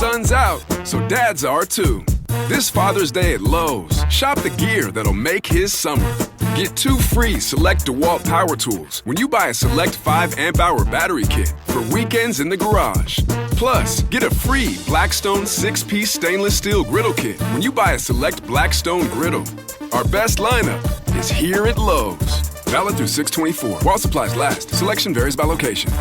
sun's out, so dads are too. This Father's Day at Lowe's, shop the gear that'll make his summer. Get 2 free Select DeWalt power tools when you buy a Select 5 amp-hour battery kit for weekends in the garage. Plus, get a free Blackstone 6-piece stainless steel griddle kit when you buy a Select Blackstone griddle. Our best lineup is here at Lowe's. Valid through 6/24. While supplies last. Selection varies by location.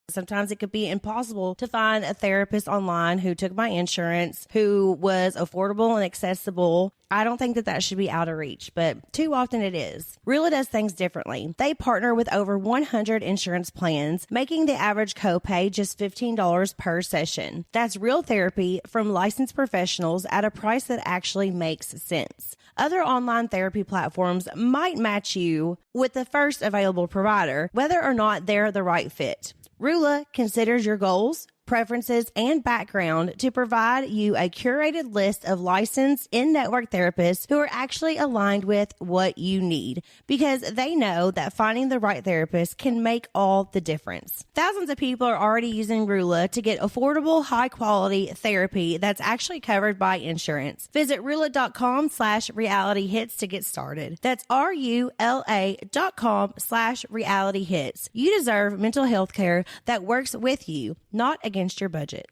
Sometimes it could be impossible to find a therapist online who took my insurance, who was affordable and accessible. I don't think that should be out of reach, but too often it is. Rula does things differently. They partner with over 100 insurance plans, making the average copay just $15 per session. That's real therapy from licensed professionals at a price that actually makes sense. Other online therapy platforms might match you with the first available provider, whether or not they're the right fit. Rula considers your goals, preferences, and background to provide you a curated list of licensed in-network therapists who are actually aligned with what you need, because they know that finding the right therapist can make all the difference. Thousands of people are already using Rula to get affordable, high-quality therapy that's actually covered by insurance. Visit Rula.com/realityhits to get started. That's RULA.com/realityhits. You deserve mental health care that works with you, not against your budget.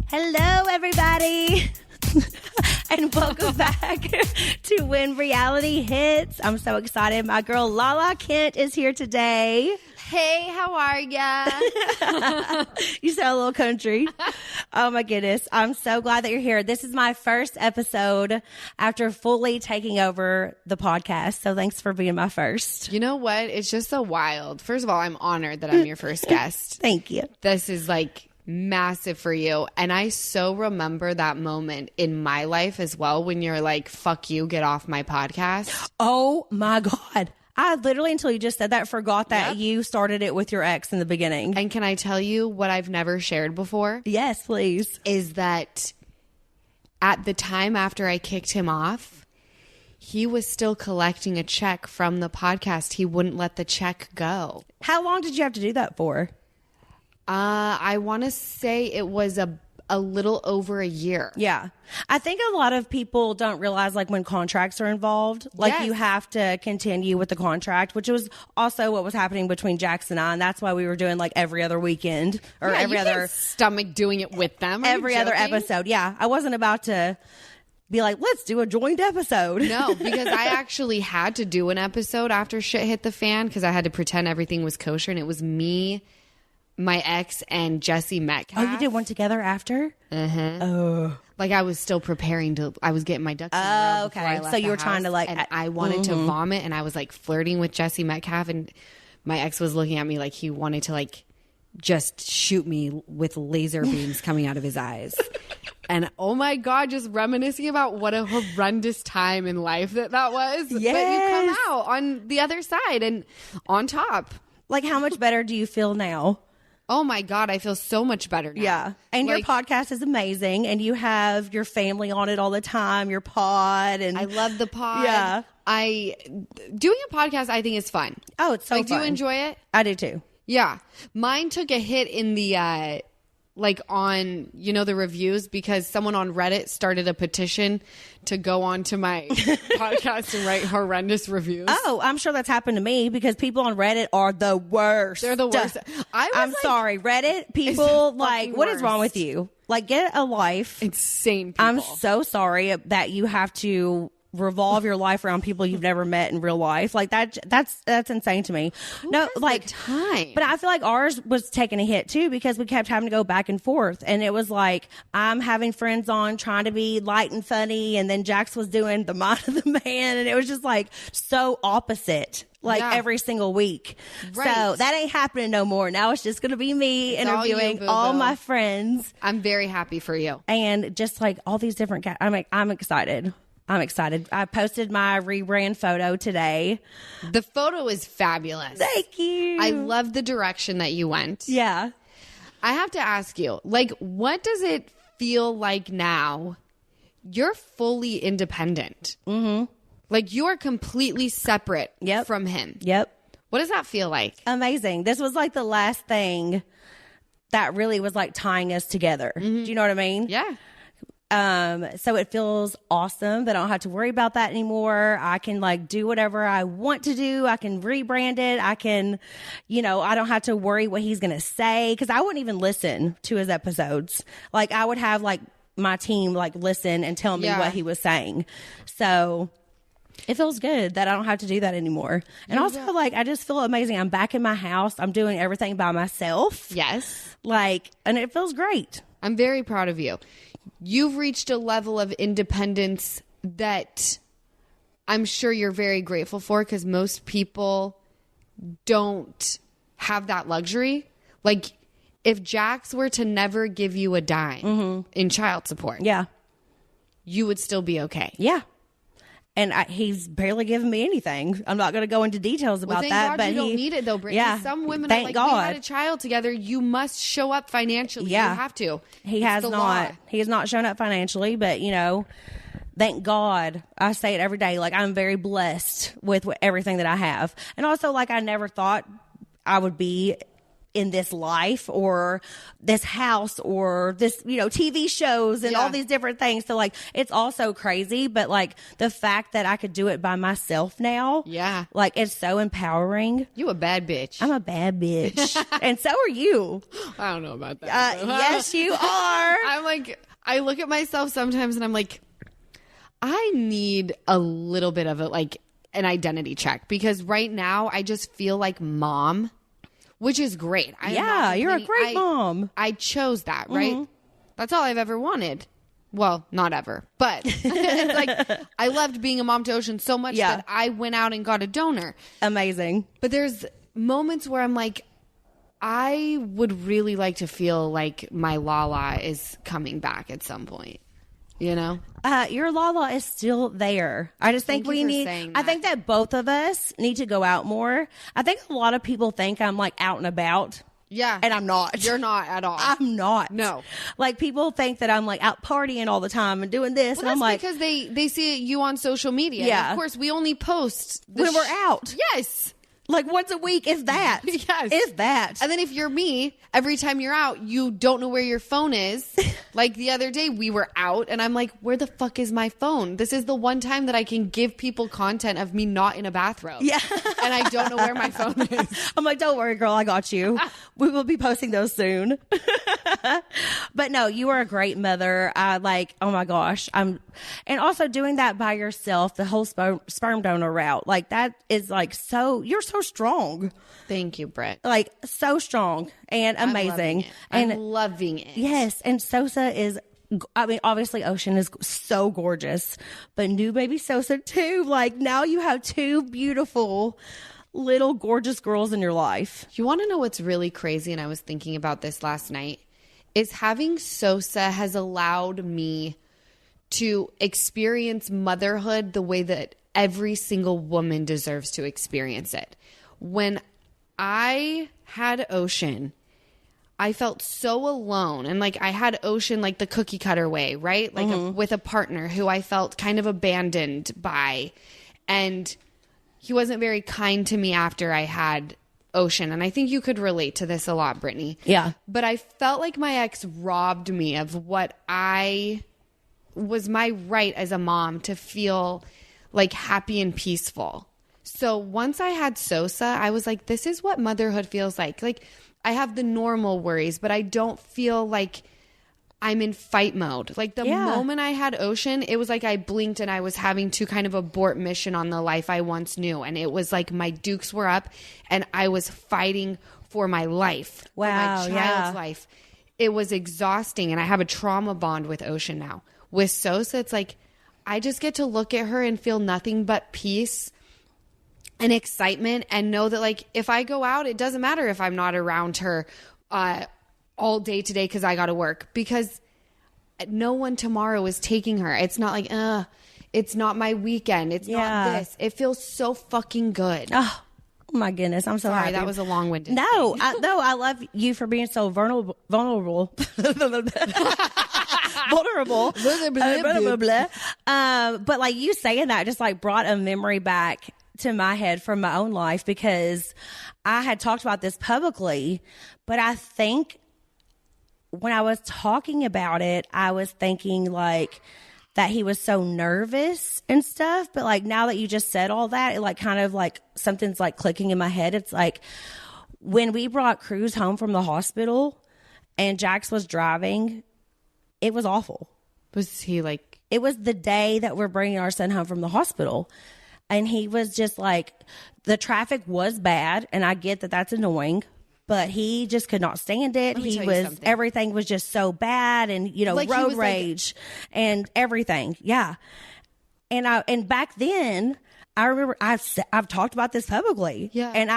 Hello, everybody. And welcome back to When Reality Hits. I'm so excited. My girl Lala Kent is here today. Hey, how are ya? You sound a little country. Oh my goodness. I'm so glad that you're here. This is my first episode after fully taking over the podcast. So thanks for being my first. You know what? It's just so wild. First of all, I'm honored that I'm your first guest. Thank you. This is like massive for you. And I so remember that moment in my life as well when you're like, fuck you, get off my podcast. Oh my God. I literally, until you just said that, forgot that you started it with your ex in the beginning. And can I tell you what I've never shared before? Yes, please. Is that at the time after I kicked him off, he was still collecting a check from the podcast. He wouldn't let the check go. How long did you have to do that for? I want to say it was a little over a year. Yeah. I think a lot of people don't realize, like, when contracts are involved, like, you have to continue with the contract, which was also what was happening between Jax and I. And that's why we were doing like every other weekend or every other stomach doing it with them. Every other episode. Yeah. I wasn't about to be like, let's do a joint episode. No, because I actually had to do an episode after shit hit the fan because I had to pretend everything was kosher, and it was me, my ex, and Jesse Metcalf. Oh, you did one together after? Oh. Like I was still preparing I was getting my ducks in a row before I left So you were the trying to house, like, and I wanted to vomit, and I was like flirting with Jesse Metcalf, and my ex was looking at me like he wanted to like just shoot me with laser beams coming out of his eyes. And oh my God, just reminiscing about what a horrendous time in life that was. Yes. But you come out on the other side and on top. Like, how much better do you feel now? Oh my God, I feel so much better now. Yeah. And like, your podcast is amazing, and you have your family on it all the time, your pod. And I love the pod. Yeah. Doing a podcast, I think, is fun. Oh, it's so fun. Do you enjoy it? I do too. Yeah. Mine took a hit in the, on, the reviews, because someone on Reddit started a petition to go on to my podcast and write horrendous reviews. Oh, I'm sure that's happened to me, because people on Reddit are the worst. They're the worst. I'm sorry, Reddit people, like, what is wrong with you? Like, get a life. Insane people. I'm so sorry that you have to revolve your life around people you've never met in real life. Like, that's insane to me. Who has the time? But I feel like ours was taking a hit too, because we kept having to go back and forth, and it was like, I'm having friends on trying to be light and funny, and then Jax was doing the mind of the man, and it was just like so opposite, every single week. Right. So that ain't happening no more. Now it's just going to be me interviewing all my friends. I'm very happy for you. And just like all these different guys, I'm excited. I'm excited. I posted my rebrand photo today. The photo is fabulous. Thank you. I love the direction that you went. Yeah. I have to ask you, like, what does it feel like now? You're fully independent. Mm-hmm. Like, you're completely separate from him. Yep. What does that feel like? Amazing. This was like the last thing that really was like tying us together. Do you know what I mean? Yeah. So it feels awesome that I don't have to worry about that anymore. I can like do whatever I want to do. I can rebrand it. I can, I don't have to worry what he's going to say, because I wouldn't even listen to his episodes. Like, I would have like my team like listen and tell me what he was saying. So it feels good that I don't have to do that anymore. And also like, I just feel amazing. I'm back in my house. I'm doing everything by myself. Yes. Like, and it feels great. I'm very proud of you. You've reached a level of independence that I'm sure you're very grateful for, because most people don't have that luxury. Like, if Jax were to never give you a dime in child support, you would still be okay. Yeah. And he's barely given me anything. I'm not going to go into details about thank that. God but you don't need it, though, Brittany. Yeah, some women thank are like, God. we had a child together. You must show up financially. Yeah. You have to. He It's has the not. law. He has not shown up financially, but thank God. I say it every day. Like, I'm very blessed with everything that I have. And also, like, I never thought I would be in this life or this house or this, TV shows and all these different things. So like, it's all so crazy, but like the fact that I could do it by myself now. Yeah. Like, it's so empowering. You a bad bitch. I'm a bad bitch. And so are you. I don't know about that. Yes, you are. I'm like, I look at myself sometimes and I'm like, I need a little bit of an identity check, because right now I just feel like mom. Which is great. You're a great mom. I chose that, right? That's all I've ever wanted. Well, not ever. But it's like, I loved being a mom to Ocean so much that I went out and got a donor. Amazing. But there's moments where I'm like, I would really like to feel like my Lala is coming back at some point. Your Lala is still there. I just think we need, I think that both of us need to go out more. I think a lot of people think I'm like out and about. Yeah. And I'm not. You're not at all. I'm not. No. Like, people think that I'm like out partying all the time and doing this. Well, and I'm like, because they see you on social media. Yeah. And of course, we only post when we're out. Yes. Like once a week, if that. Yes. If that. And then if you're me, every time you're out, you don't know where your phone is. Like the other day, we were out and I'm like, where the fuck is my phone? This is the one time that I can give people content of me not in a bathrobe. Yeah. And I don't know where my phone is. I'm like, don't worry, girl, I got you. We will be posting those soon. But no, you are a great mother. Oh my gosh. And also doing that by yourself, the whole sperm donor route, like that is like you're so strong. Thank you, Britt. Like so strong and amazing. I'm loving it. Yes. And Sosa is, obviously Ocean is so gorgeous, but new baby Sosa too. Like, now you have two beautiful little gorgeous girls in your life. You want to know what's really crazy? And I was thinking about this last night, is having Sosa has allowed me to experience motherhood the way that every single woman deserves to experience it. When I had Ocean, I felt so alone. And like, I had Ocean like the cookie cutter way, right? Like with a partner who I felt kind of abandoned by. And he wasn't very kind to me after I had Ocean. And I think you could relate to this a lot, Brittany. Yeah. But I felt like my ex robbed me of what was my right as a mom to feel like happy and peaceful. So once I had Sosa, I was like, this is what motherhood feels like. Like, I have the normal worries, but I don't feel like I'm in fight mode. Like the moment I had Ocean, it was like I blinked and I was having to kind of abort mission on the life I once knew. And it was like my dukes were up and I was fighting for my life, for my child's life. It was exhausting. And I have a trauma bond with Ocean now. With Sosa, it's like I just get to look at her and feel nothing but peace and excitement, and know that like if I go out, it doesn't matter if I'm not around her all day today because I got to work, because no one tomorrow is taking her. It's not like, it's not my weekend. It's not this. It feels so fucking good. Oh, Oh my goodness, I'm so Sorry, happy. that was a long-winded. No, I love you for being so vulnerable. Vulnerable. But like you saying that just like brought a memory back to my head from my own life, because I had talked about this publicly, but I think when I was talking about it, I was thinking like that he was so nervous and stuff. But like now that you just said all that, it like kind of like something's like clicking in my head. It's like when we brought Cruz home from the hospital and Jax was driving, it was awful. Was he like... It was the day that we're bringing our son home from the hospital. And he was just like, the traffic was bad. And I get that that's annoying. But he just could not stand it. Everything was just so bad, and like road rage and everything. Yeah. And back then I remember I've talked about this publicly. Yeah. And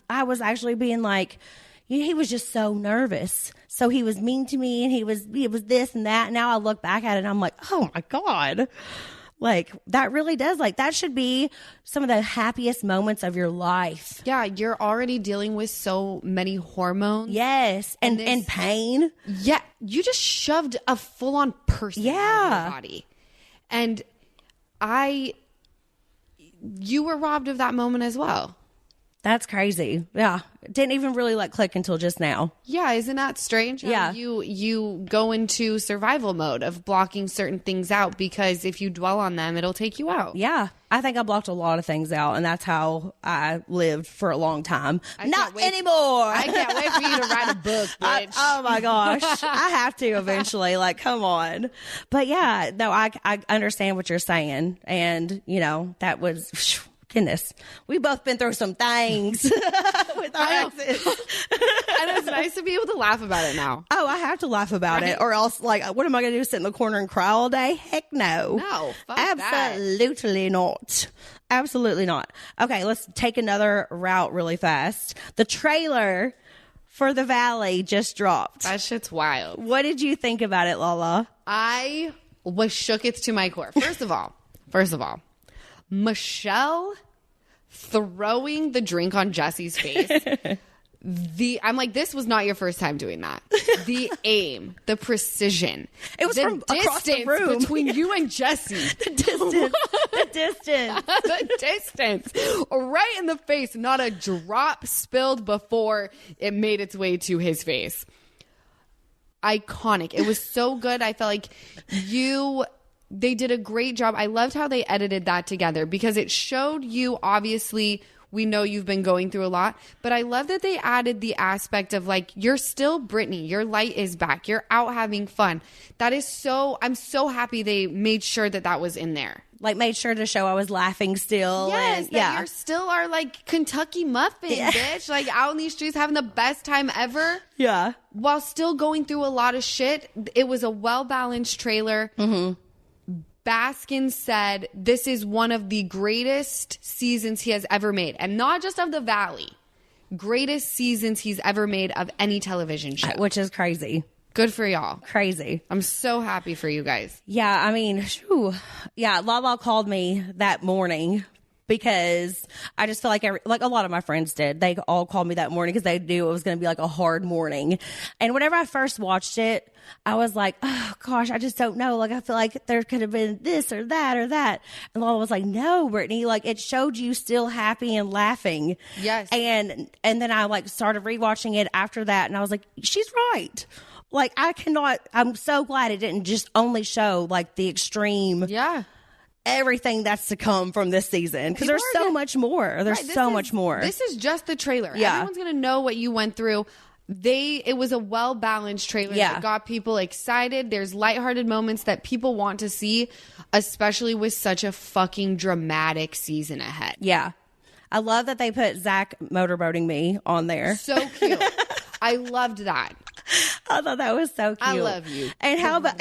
I was actually being like, he was just so nervous. So he was mean to me, and he was this and that. Now I look back at it and I'm like, oh my God. Like, that really does, like, that should be some of the happiest moments of your life. Yeah, you're already dealing with so many hormones. Yes, and pain. Yeah, you just shoved a full-on person out of your body. And you were robbed of that moment as well. That's crazy. Yeah. It didn't even really like click until just now. Yeah. Isn't that strange? Yeah. You go into survival mode of blocking certain things out, because if you dwell on them, it'll take you out. Yeah. I think I blocked a lot of things out, and that's how I lived for a long time. Not anymore. I can't wait for you to write a book, bitch. Oh my gosh. I have to eventually. Like, come on. But yeah, no, I understand what you're saying. And, that was... Goodness, we've both been through some things with our exes. And it's nice to be able to laugh about it now. Oh, I have to laugh about it, or else, like, what am I going to do? Sit in the corner and cry all day? Heck no. No, fuck absolutely not. Absolutely not. Okay, let's take another route really fast. The trailer for The Valley just dropped. That shit's wild. What did you think about it, Lala? I was shooketh to my core. First of all, Michelle throwing the drink on Jesse's face. I'm like, this was not your first time doing that. The aim, the precision. It was from across the room between you and Jesse. The distance. The distance. Right in the face. Not a drop spilled before it made its way to his face. Iconic. It was so good. I felt like they did a great job. I loved how they edited that together, because it showed you, obviously, we know you've been going through a lot, but I love that they added the aspect of like, you're still Brittany, your light is back, you're out having fun. I'm so happy they made sure that was in there. Like, made sure to show I was laughing still. Yes, that you're still our like Kentucky muffin, bitch. Like, out in these streets having the best time ever. Yeah. While still going through a lot of shit. It was a well-balanced trailer. Mm-hmm. Baskin said this is one of the greatest seasons he has ever made. And not just of The Valley. Greatest seasons he's ever made of any television show. Which is crazy. Good for y'all. Crazy. I'm so happy for you guys. Yeah, I mean, yeah, Lala called me that morning, because I just feel like a lot of my friends did. They all called me that morning because they knew it was going to be like a hard morning. And whenever I first watched it, I was like, oh gosh, I just don't know. Like, I feel like there could have been this or that or that. And Lala was like, no, Brittany, like, it showed you still happy and laughing. Yes. And then I like started rewatching it after that, and I was like, she's right. Like, I'm so glad it didn't just only show like the extreme. Yeah. Everything that's to come from this season, because there's so much more. There's so much more. This is just the trailer. Yeah. Everyone's going to know what you went through. It was a well-balanced trailer that got people excited. There's lighthearted moments that people want to see, especially with such a fucking dramatic season ahead. Yeah. I love that they put Zach motorboating me on there. So cute. I loved that. I thought that was so cute. I love you. And how about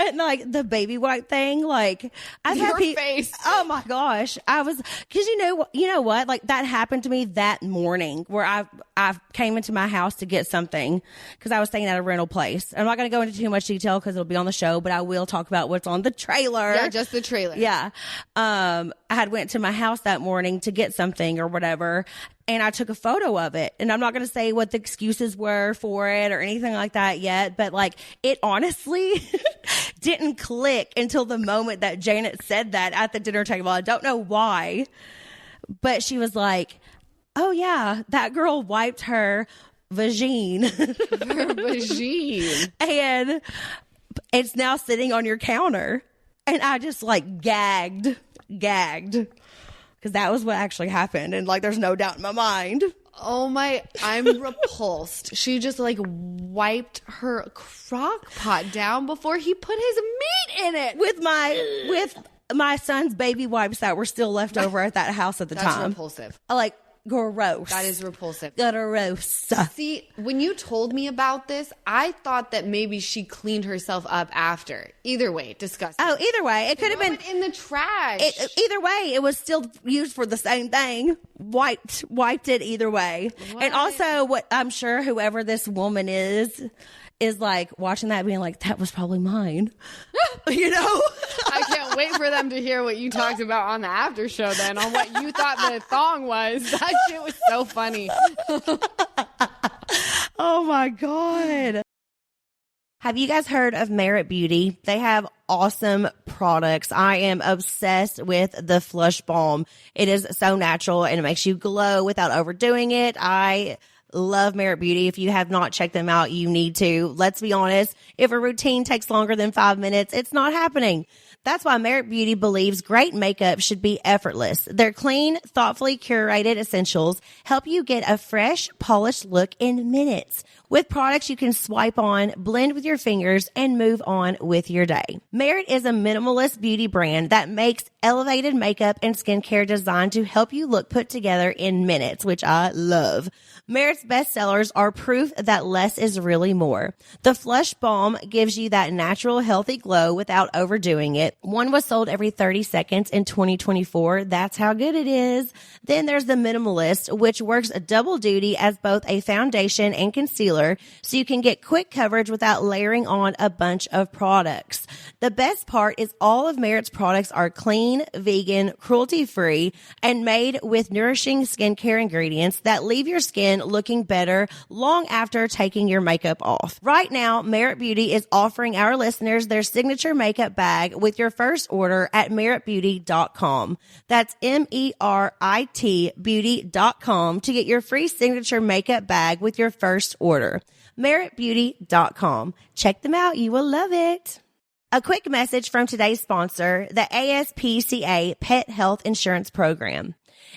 And like the baby wipe thing, like I've had face. Oh my gosh. I was, cause you know what? Like that happened to me that morning where I came into my house to get something cause I was staying at a rental place. I'm not going to go into too much detail cause it'll be on the show, but I will talk about what's on the trailer. Yeah, just the trailer. Yeah. I had went to my house that morning to get something or whatever. And I took a photo of it. And I'm not going to say what the excuses were for it or anything like that yet. But like, it honestly didn't click until the moment that Janet said that at the dinner table. I don't know why. But she was like, oh, yeah, that girl wiped her vagine. Her vagine. And it's now sitting on your counter. And I just like gagged. Because that was what actually happened. And like, there's no doubt in my mind. Oh my, I'm repulsed. She just like wiped her crock pot down before he put his meat in it. With my son's baby wipes that were still left over at that house at the time. That's repulsive. Like, gross. That is repulsive. Gross. See, when you told me about this, I thought that maybe she cleaned herself up after. Either way, disgusting. Oh, either way, it could have been in the trash. Either way, it was still used for the same thing. Wiped it either way. What? And also, what I'm sure whoever this woman is like watching that being like, that was probably mine. You know? I can't wait for them to hear what you talked about on the after show then, on what you thought the thong was. That shit was so funny. Oh my God. Have you guys heard of Merit Beauty? They have awesome products. I am obsessed with the Flush Balm. It is so natural and it makes you glow without overdoing it. I love Merit Beauty. If you have not checked them out, you need to. Let's be honest. If a routine takes longer than 5 minutes, it's not happening. That's why Merit Beauty believes great makeup should be effortless. Their clean, thoughtfully curated essentials help you get a fresh, polished look in minutes. With products you can swipe on, blend with your fingers, and move on with your day. Merit is a minimalist beauty brand that makes elevated makeup and skincare designed to help you look put together in minutes, which I love. Merit's bestsellers are proof that less is really more. The Flush Balm gives you that natural, healthy glow without overdoing it. One was sold every 30 seconds in 2024. That's how good it is. Then there's the Minimalist, which works double duty as both a foundation and concealer, so you can get quick coverage without layering on a bunch of products. The best part is all of Merit's products are clean, vegan, cruelty-free, and made with nourishing skincare ingredients that leave your skin looking better long after taking your makeup off. Right now, Merit Beauty is offering our listeners their signature makeup bag with your first order at meritbeauty.com. That's MERIT beauty.com to get your free signature makeup bag with your first order. meritbeauty.com. Check them out. You will love it. A quick message from today's sponsor, the ASPCA Pet Health Insurance Program.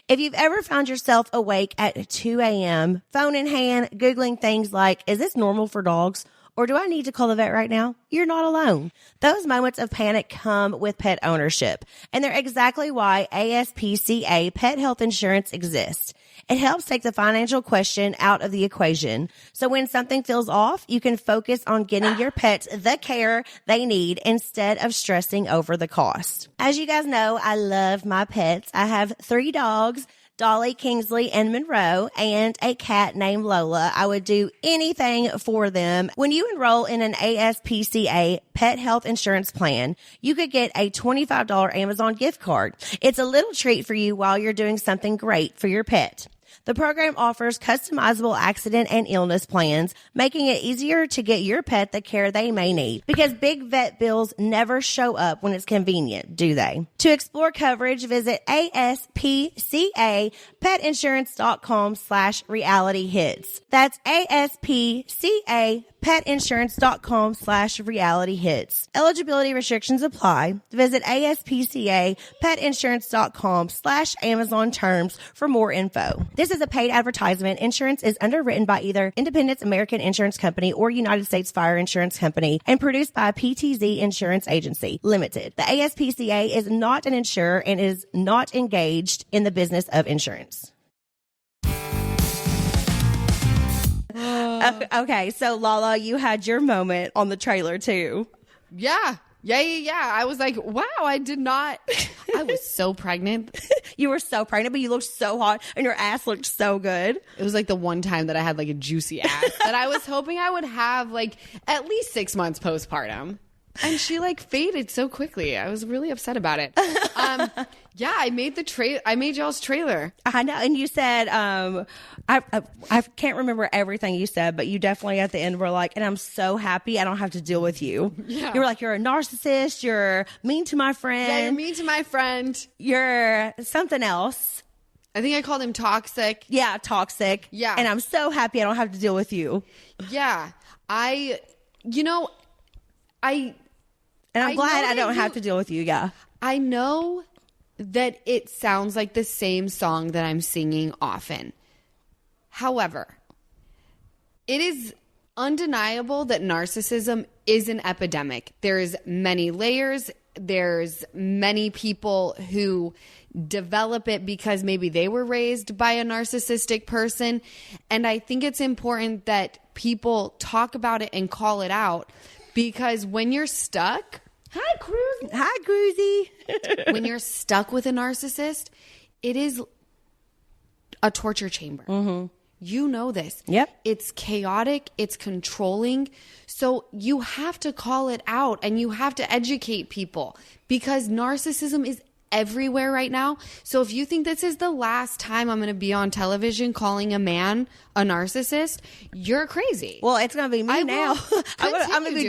If you've ever found yourself awake at 2 a.m., phone in hand, Googling things like, is this normal for dogs? Or do I need to call the vet right now? You're not alone. Those moments of panic come with pet ownership, and they're exactly why ASPCA Pet Health Insurance exists. It helps take the financial question out of the equation. So when something feels off, you can focus on getting your pets the care they need instead of stressing over the cost. As you guys know, I love my pets. I have 3 dogs, Dolly, Kingsley, and Monroe, and a cat named Lola. I would do anything for them. When you enroll in an ASPCA pet health insurance plan, you could get a $25 Amazon gift card. It's a little treat for you while you're doing something great for your pet. The program offers customizable accident and illness plans, making it easier to get your pet the care they may need. Because big vet bills never show up when it's convenient, do they? To explore coverage, visit ASPCAPetInsurance.com/realityhits. That's ASPCAPetInsurance.com/realityhits. Eligibility restrictions apply. Visit ASPCAPetInsurance.com/Amazon terms for more info. This is a paid advertisement. Insurance is underwritten by either Independence American Insurance Company or United States Fire Insurance Company and produced by PTZ Insurance Agency Limited. The ASPCA is not an insurer and is not engaged in the business of insurance. Okay, so Lala, you had your moment on the trailer too. Yeah. Yeah. I was like, wow, I did not. I was so pregnant. You were so pregnant, but you looked so hot and your ass looked so good. It was like the one time that I had like a juicy ass that I was hoping I would have like at least 6 months postpartum. And she like faded so quickly. I was really upset about it. Yeah, I made y'all's trailer. I know. And you said, I can't remember everything you said, but you definitely at the end were like, and I'm so happy I don't have to deal with you. Yeah. You were like, you're a narcissist. You're mean to my friend. Yeah, you're mean to my friend. You're something else. I think I called him toxic. Yeah, toxic. Yeah. And I'm so happy I don't have to deal with you. Yeah. And I'm glad I don't have to deal with you. Yeah. I know that it sounds like the same song that I'm singing often. However, it is undeniable that narcissism is an epidemic. There's many layers. There's many people who develop it because maybe they were raised by a narcissistic person. And I think it's important that people talk about it and call it out, because when you're stuck... Hi, Cruzy. When you're stuck with a narcissist, it is a torture chamber. Mm-hmm. You know this. Yep. It's chaotic. It's controlling. So you have to call it out and you have to educate people, because narcissism is everywhere right now. So if you think this is the last time I'm going to be on television calling a man a narcissist, you're crazy. Well, it's going to be me now. I'm going to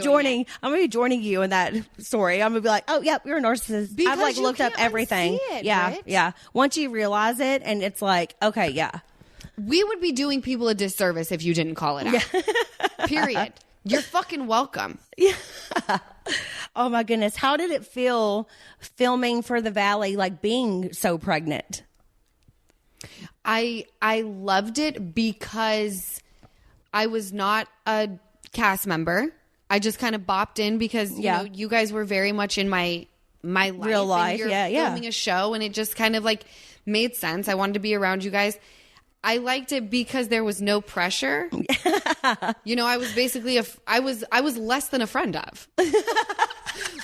be joining you in that story. I'm going to be like, oh, yep, you're a narcissist. Because I've like looked up everything. Yeah. Once you realize it, and it's like, okay, yeah. We would be doing people a disservice if you didn't call it out. Yeah. Period. You're fucking welcome. Yeah. Oh my goodness. How did it feel filming for The Valley, like being so pregnant? I loved it because I was not a cast member. I just kind of bopped in because you know, you guys were very much in my life. Real life. And you're filming a show, and it just kind of like made sense. I wanted to be around you guys. I liked it because there was no pressure. You know, I was basically I was less than a friend of.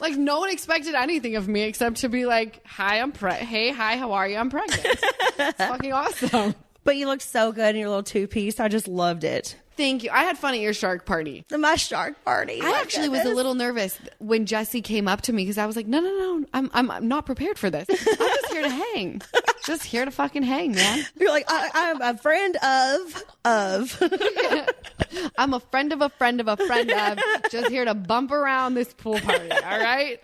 Like, no one expected anything of me except to be like, hi, how are you? I'm pregnant. It's fucking awesome. But you looked so good in your little two-piece. I just loved it. Thank you. I had fun at your shark party. My shark party. I actually was a little nervous when Jesse came up to me, because I was like, no, I'm not prepared for this. I'm just here to hang. Just here to fucking hang, man. You're like, I'm a friend of. Yeah. I'm a friend of a friend of a friend of. Just here to bump around this pool party. All right.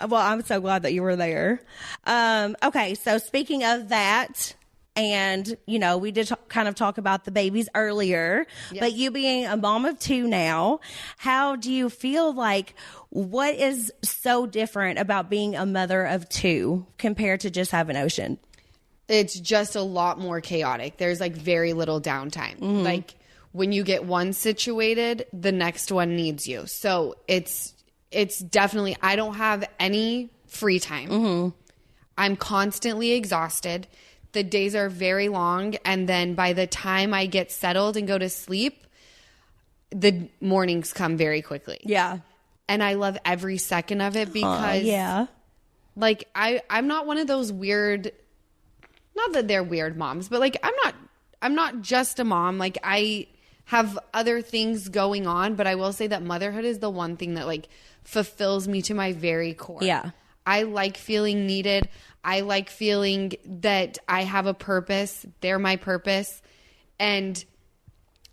Well, I'm so glad that you were there. Okay, so speaking of that. And, you know, we did kind of talk about the babies earlier, but you being a mom of two now, how do you feel like, what is so different about being a mother of two compared to just having Ocean? It's just a lot more chaotic. There's like very little downtime. Mm-hmm. Like when you get one situated, the next one needs you. So it's definitely, I don't have any free time. Mm-hmm. I'm constantly exhausted. The days are very long, and then by the time I get settled and go to sleep, the mornings come very quickly. Yeah. And I love every second of it because like I'm not one of those weird, not that they're weird moms, but like I'm not just a mom. Like I have other things going on, but I will say that motherhood is the one thing that like fulfills me to my very core. Yeah. I like feeling needed. I like feeling that I have a purpose. They're my purpose. And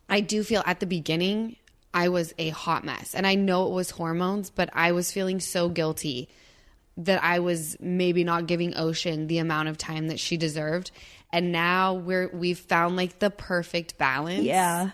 I do feel at the beginning, I was a hot mess. And I know it was hormones, but I was feeling so guilty that I was maybe not giving Ocean the amount of time that she deserved. And now we've found like the perfect balance. Yeah.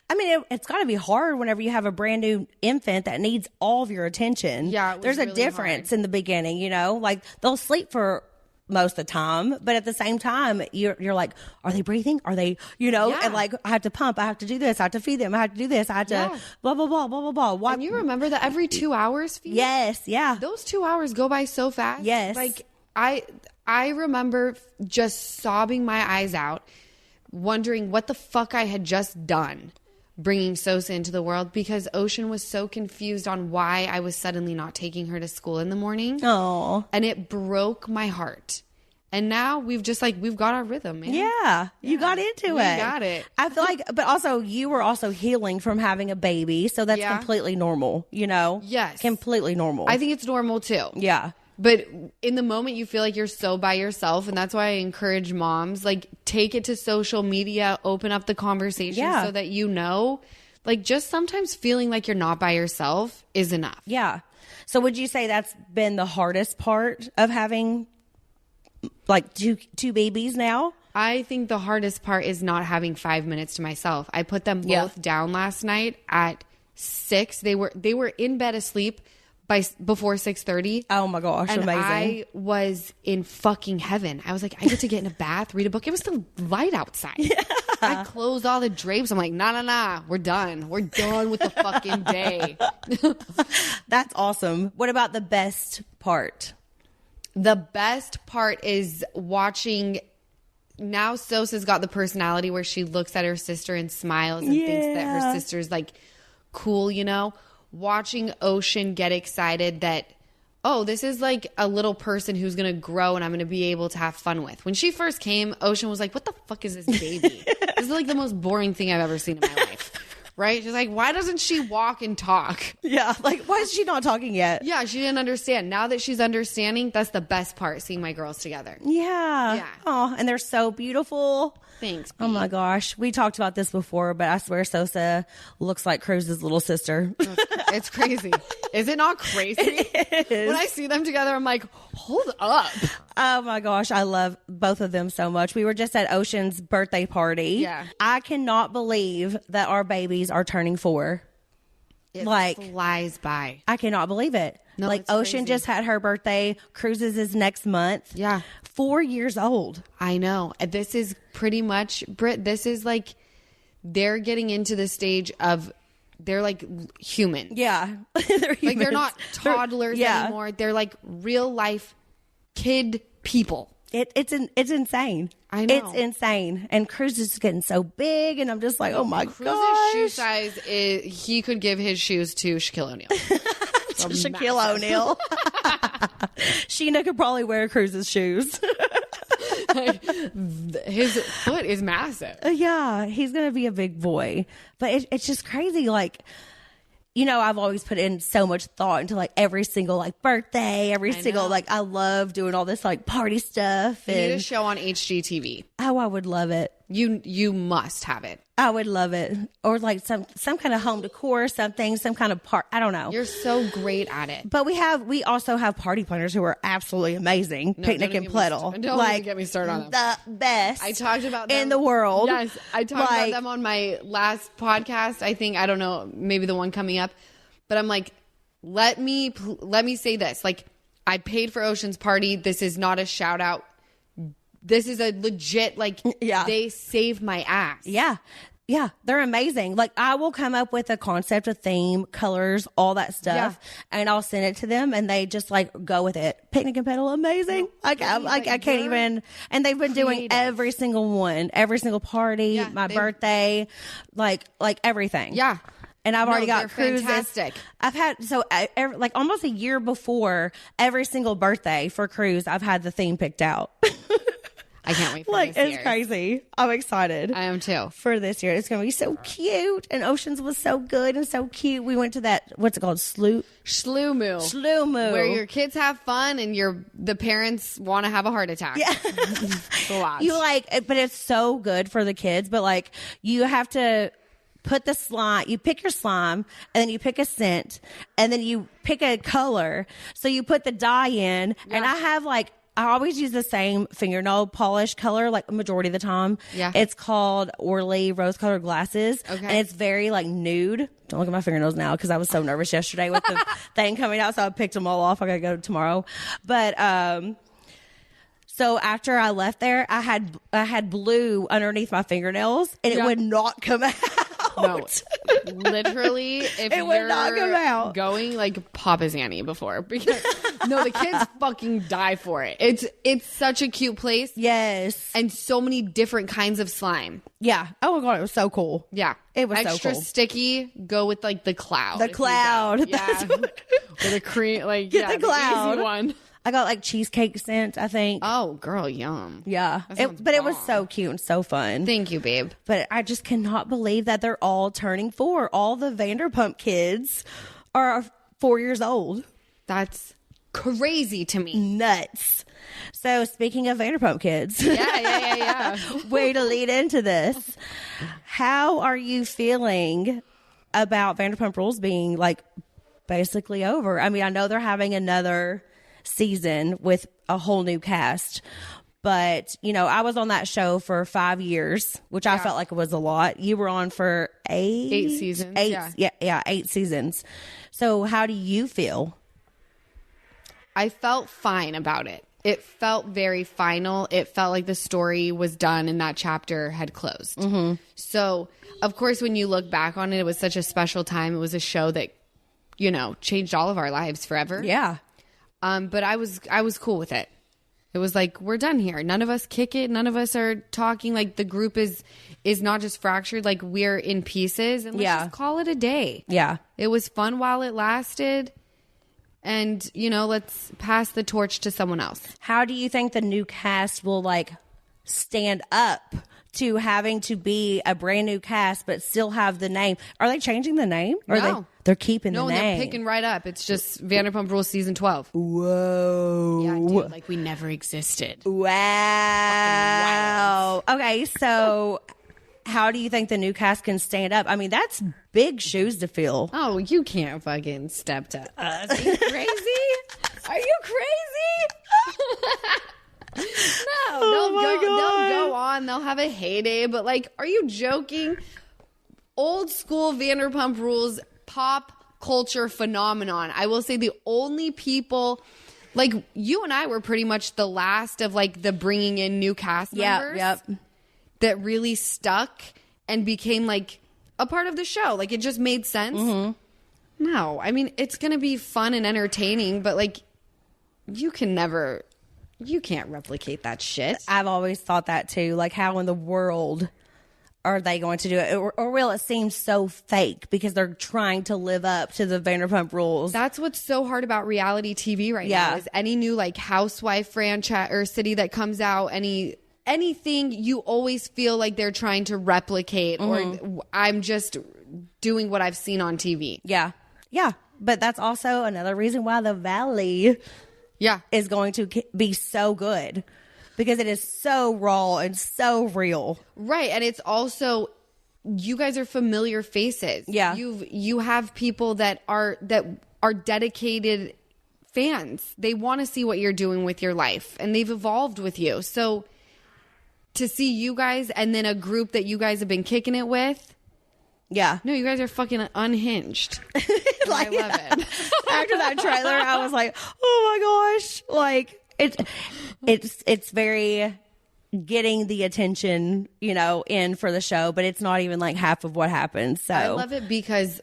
I mean, it's got to be hard whenever you have a brand new infant that needs all of your attention. Yeah, there's a difference in the beginning, you know, like they'll sleep for most of the time, but at the same time, you're like, are they breathing? Are they, you know, and like I have to pump, I have to do this, I have to feed them, I have to do this, I have to blah blah blah blah blah blah. Why? And you remember that every 2 hours feed? Yes, yeah. Those 2 hours go by so fast. Yes, like I remember just sobbing my eyes out, wondering what the fuck I had just done. bringing Sosa into the world because Ocean was so confused on why I was suddenly not taking her to school in the morning. Oh. And it broke my heart. And now we've got our rhythm, man. Yeah. You got into it. We got it. I feel like, but also you were also healing from having a baby. So that's completely normal, you know? Yes. Completely normal. I think it's normal too. Yeah. But in the moment you feel like you're so by yourself, and that's why I encourage moms, like, take it to social media, open up the conversation so that you know, like, just sometimes feeling like you're not by yourself is enough. Yeah. So would you say that's been the hardest part of having like two babies now? I think the hardest part is not having 5 minutes to myself. I put them both down last night at 6. They were in bed asleep before 6:30. Oh my gosh, and amazing. I was in fucking heaven. I was like, I get to get in a bath, read a book. It was still light outside. Yeah. I closed all the drapes. I'm like, nah. We're done. We're done with the fucking day. That's awesome. What about the best part? The best part is watching. Now Sosa's got the personality where she looks at her sister and smiles and thinks that her sister's like cool, you know? Watching Ocean get excited that, oh, this is like a little person who's going to grow and I'm going to be able to have fun with. When she first came, Ocean was like, what the fuck is this baby? This is like the most boring thing I've ever seen in my life. Right? She's like, why doesn't she walk and talk? Yeah. Like, why is she not talking yet? Yeah, she didn't understand. Now that she's understanding, that's the best part, seeing my girls together. Yeah. Oh, and they're so beautiful. Thanks. Oh my gosh. We talked about this before, but I swear Sosa looks like Cruz's little sister. It's crazy. Is it not crazy? It is. When I see them together, I'm like, hold up. Oh my gosh. I love both of them so much. We were just at Ocean's birthday party. Yeah. I cannot believe that our babies are turning 4. It like, flies by. I cannot believe it. No, like, it's Ocean crazy. just had her birthday. Cruz's is next month. Yeah. 4 years old. I know. This is pretty much, Britt, this is like, they're getting into the stage of, they're like human. Yeah. Like, they're not toddlers anymore. They're like real life kid people. It's insane. I know. It's insane. And Cruz is getting so big, and I'm just like, oh my Cruz's gosh. shoe size is, he could give his shoes to Shaquille O'Neal. Shaquille O'Neal. Sheena could probably wear Cruz's shoes. Like, his foot is massive. Yeah, he's going to be a big boy. But it's just crazy. Like, you know, I've always put in so much thought into like every single like birthday, every single, like, I love doing all this like party stuff. You need a And show on HGTV. oh, I would love it. You must have it. I would love it. Or like some kind of home decor, something, some kind of part. I don't know. You're so great at it. But we also have party planners who are absolutely amazing. Picnic and Plettle. Don't like, even get me started on them. The best. I talked about them in the world. Yes, I talked about them on my last podcast. I think, I don't know, maybe the one coming up. But I'm like, let me say this. Like, I paid for Ocean's party. This is not a shout out. This is a legit, like, they saved my ass. Yeah. Yeah, they're amazing. Like, I will come up with a concept, a theme, colors, all that stuff, and I'll send it to them, and they just like go with it. Picnic and Pedal, amazing. I can't even. And they've been doing every single one, every single party, my birthday, like everything. Yeah. And I've already got cruises. Fantastic. I've had like almost a year before every single birthday for Cruz, I've had the theme picked out. I can't wait for like, this it's year. crazy. I'm excited. I am too. For this year. It's going to be so cute. And Oceans was so good and so cute. We went to that, what's it called? Sloomoo. Where your kids have fun and the parents want to have a heart attack. Yeah. It's a lot. You like, but it's so good for the kids. But like, you have to put the slime, you pick your slime, and then you pick a scent, and then you pick a color. So you put the dye in, and I always use the same fingernail polish color, like a majority of the time. Yeah. It's called Orly Rose Colored Glasses. Okay. And it's very like nude. Don't look at my fingernails now because I was so nervous yesterday with the thing coming out. So I picked them all off. I got to go tomorrow. But, so after I left there, I had blue underneath my fingernails and it would not come out. No, literally, if it would not come out. going, like, Papa's Annie before, because No, the kids fucking die for it. It's such a cute place. Yes. And so many different kinds of slime. Yeah. Oh my God, it was so cool. Yeah. It was extra so cool. sticky. Go with like the cloud. The cloud. Yeah. Or the cream. Like, Get the cloud. easy one. I got like cheesecake scent, I think. Oh, girl, yum. Yeah. But it was so cute and so fun. Thank you, babe. But I just cannot believe that they're all turning 4. All the Vanderpump kids are 4 years old. That's crazy to me. Nuts. So speaking of Vanderpump kids. Yeah. Way to lead into this. How are you feeling about Vanderpump Rules being like basically over? I mean, I know they're having another season with a whole new cast, but you know, I was on that show for 5 years, which I felt like it was a lot. You were on for 8 seasons. 8 seasons. So how do you feel? I felt fine about it. It felt very final. It felt like the story was done and that chapter had closed. Mm-hmm. So, of course, when you look back on it, it was such a special time. It was a show that, you know, changed all of our lives forever. Yeah. But I was cool with it. It was like, we're done here. None of us kick it. None of us are talking. Like, the group is not just fractured. Like, we're in pieces. And let's just call it a day. Yeah. It was fun while it lasted. And, you know, let's pass the torch to someone else. How do you think the new cast will like stand up to having to be a brand new cast but still have the name? Are they changing the name? Or No. they're keeping the name? No, they're picking right up. It's just Vanderpump Rules season 12. Whoa. Yeah, dude, like we never existed. Wow. Okay, so how do you think the new cast can stand up? I mean, that's big shoes to fill. Oh, you can't fucking step to us. Are you crazy? Are you crazy? No, they'll go on. They'll have a heyday. But like, are you joking? Old school Vanderpump Rules pop culture phenomenon. I will say the only people, like you and I were pretty much the last of like the bringing in new cast members. Yep. That really stuck and became like a part of the show. Like it just made sense. Mm-hmm. No, I mean, it's going to be fun and entertaining, but like you can't replicate that shit. I've always thought that too. Like, how in the world are they going to do it? Or will it seem so fake because they're trying to live up to the Vanderpump Rules? That's what's so hard about reality TV right now is any new like housewife franchise or city that comes out, anything, you always feel like they're trying to replicate or I'm just doing what I've seen on TV. Yeah. But that's also another reason why the Valley is going to be so good, because it is so raw and so real. Right. And it's also, you guys are familiar faces. Yeah. You have people that are dedicated fans. They want to see what you're doing with your life and they've evolved with you. So to see you guys and then a group that you guys have been kicking it with. Yeah. No, you guys are fucking unhinged. Like, I love it. After that trailer, I was like, oh my gosh. Like, it's very getting the attention, you know, in for the show, but it's not even like half of what happens. So I love it because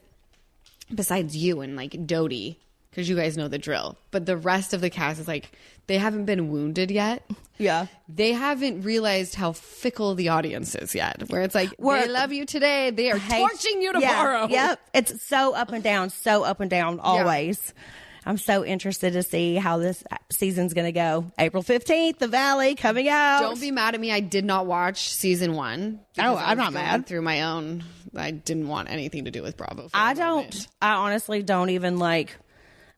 besides you and like Dodie, because you guys know the drill, but the rest of the cast is like, they haven't been wounded yet. Yeah. They haven't realized how fickle the audience is yet, where it's like, they love you today. They are torching you tomorrow. Yep. It's so up and down always. Yeah. I'm so interested to see how this season's going to go. April 15th, The Valley coming out. Don't be mad at me. I did not watch season 1. Oh, I'm not mad. Through my own, I didn't want anything to do with Bravo. I honestly don't even like.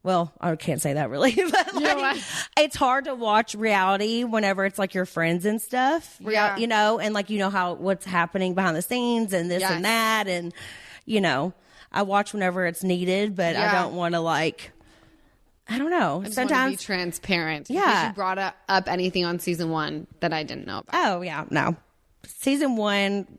Well, I can't say that really, but like, it's hard to watch reality whenever it's like your friends and stuff, you know, and like, you know, what's happening behind the scenes and this and that. And, you know, I watch whenever it's needed, but I don't want to like, I don't know. Sometimes be transparent. Yeah. Because you brought up anything on season 1 that I didn't know about. Oh yeah. No, season 1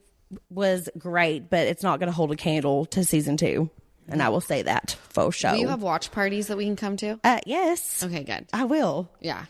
was great, but it's not going to hold a candle to season 2. And I will say that for sure. Do you have watch parties that we can come to? Yes. Okay, good. I will. Yeah.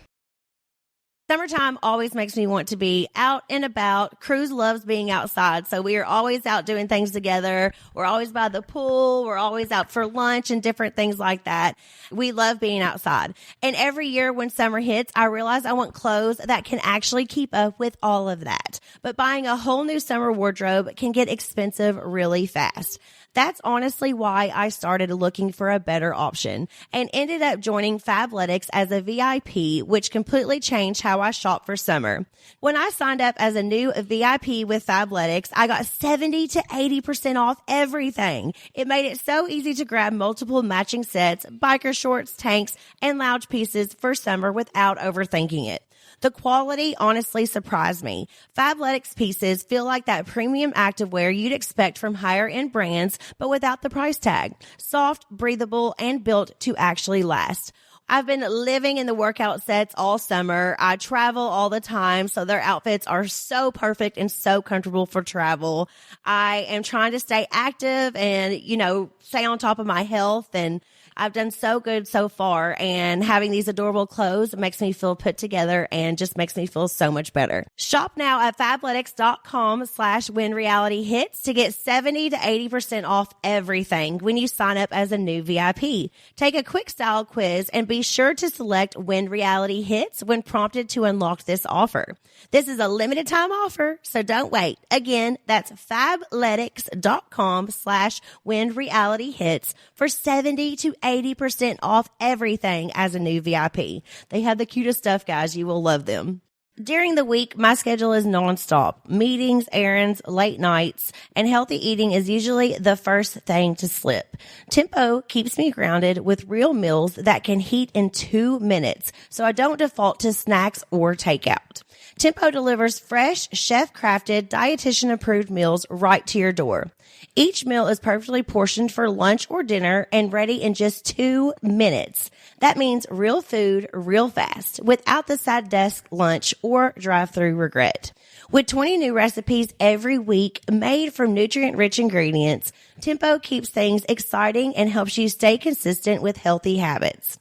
Summertime always makes me want to be out and about. Cruz loves being outside, so we are always out doing things together. We're always by the pool. We're always out for lunch and different things like that. We love being outside. And every year when summer hits, I realize I want clothes that can actually keep up with all of that. But buying a whole new summer wardrobe can get expensive really fast. That's honestly why I started looking for a better option and ended up joining Fabletics as a VIP, which completely changed how I shop for summer. When I signed up as a new VIP with Fabletics, I got 70 to 80% off everything. It made it so easy to grab multiple matching sets, biker shorts, tanks, and lounge pieces for summer without overthinking it. The quality honestly surprised me. Fabletics pieces feel like that premium activewear you'd expect from higher end brands, but without the price tag. Soft, breathable, and built to actually last. I've been living in the workout sets all summer. I travel all the time, so their outfits are so perfect and so comfortable for travel. I am trying to stay active and, stay on top of my health, and I've done so good so far, and having these adorable clothes makes me feel put together and just makes me feel so much better. Shop now at fabletics.com/whenrealityhits to get 70 to 80% off everything when you sign up as a new VIP. Take a quick style quiz and be sure to select When Reality Hits when prompted to unlock this offer. This is a limited time offer, so don't wait. Again, that's fabletics.com/whenrealityhits for 70 to 80% off everything as a new VIP. They have the cutest stuff, guys. You will love them. During the week, my schedule is nonstop. Meetings, errands, late nights, and healthy eating is usually the first thing to slip. Tempo keeps me grounded with real meals that can heat in 2 minutes, so I don't default to snacks or takeout. Tempo delivers fresh, chef-crafted, dietitian-approved meals right to your door. Each meal is perfectly portioned for lunch or dinner and ready in just 2 minutes. That means real food, real fast, without the side desk lunch or drive-through regret. With 20 new recipes every week made from nutrient-rich ingredients, Tempo keeps things exciting and helps you stay consistent with healthy habits.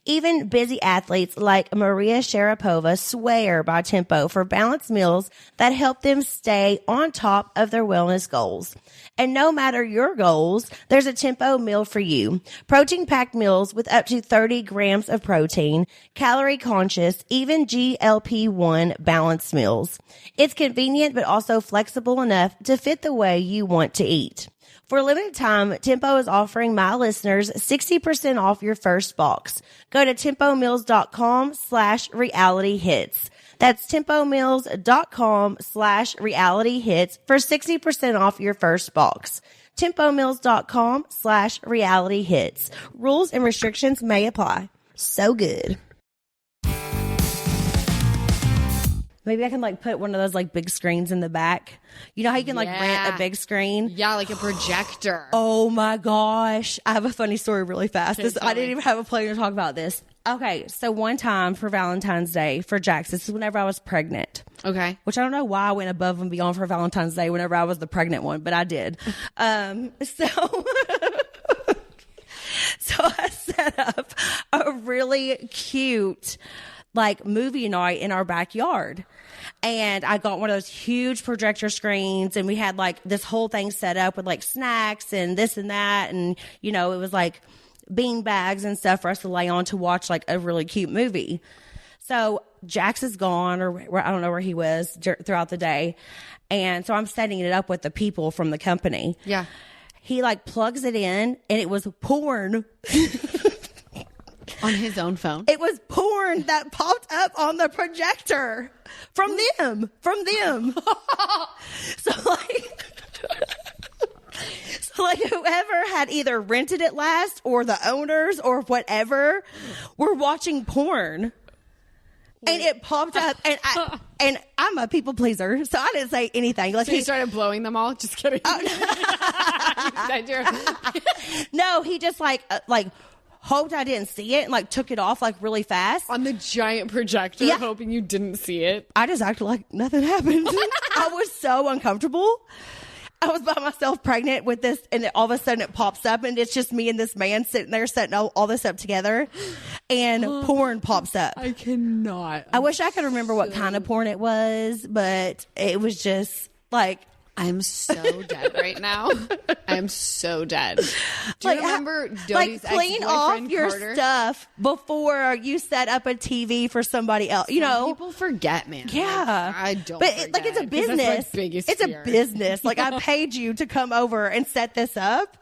Even busy athletes like Maria Sharapova swear by Tempo for balanced meals that help them stay on top of their wellness goals. And no matter your goals, there's a Tempo meal for you. Protein-packed meals with up to 30 grams of protein, calorie-conscious, even GLP-1 balanced meals. It's convenient but also flexible enough to fit the way you want to eat. For a limited time, Tempo is offering my listeners 60% off your first box. Go to tempomeals.com/realityhits. That's tempomeals.com/realityhits for 60% off your first box. tempomeals.com/realityhits. Rules and restrictions may apply. So good. Maybe I can put one of those big screens in the back. You know how you can rent a big screen? Yeah, like a projector. Oh my gosh. I have a funny story really fast. I didn't even have a plan to talk about this. Okay, so one time for Valentine's Day for Jax, this is whenever I was pregnant. Okay. Which I don't know why I went above and beyond for Valentine's Day whenever I was the pregnant one, but I did. So I set up a really cute movie night in our backyard. And I got one of those huge projector screens, and we had this whole thing set up with snacks and this and that. And, it was bean bags and stuff for us to lay on to watch a really cute movie. So Jax is gone, or I don't know where he was throughout the day. And so I'm setting it up with the people from the company. Yeah. He plugs it in, and it was porn. On his own phone? It was porn that popped up on the projector from them. So whoever had either rented it last, or the owners or whatever, were watching porn. And it popped up, and I'm a people pleaser, so I didn't say anything. So he started blowing them all? Just kidding. No, he just hoped I didn't see it and took it off really fast on the giant projector, hoping you didn't see it. I just acted like nothing happened. I was so uncomfortable. I was by myself pregnant with this, and all of a sudden it pops up, and it's just me and this man sitting there setting all this up together, and porn pops up. I cannot. I wish I could remember what kind of porn it was, but it was just like... I'm so dead right now. I'm so dead. Do you remember Dodie's clean off your Carter? stuff before you set up a TV for somebody else. You know, people forget, man. Yeah, I don't. But forget, it's a business. That's my biggest fear. A business. Like I paid you to come over and set this up.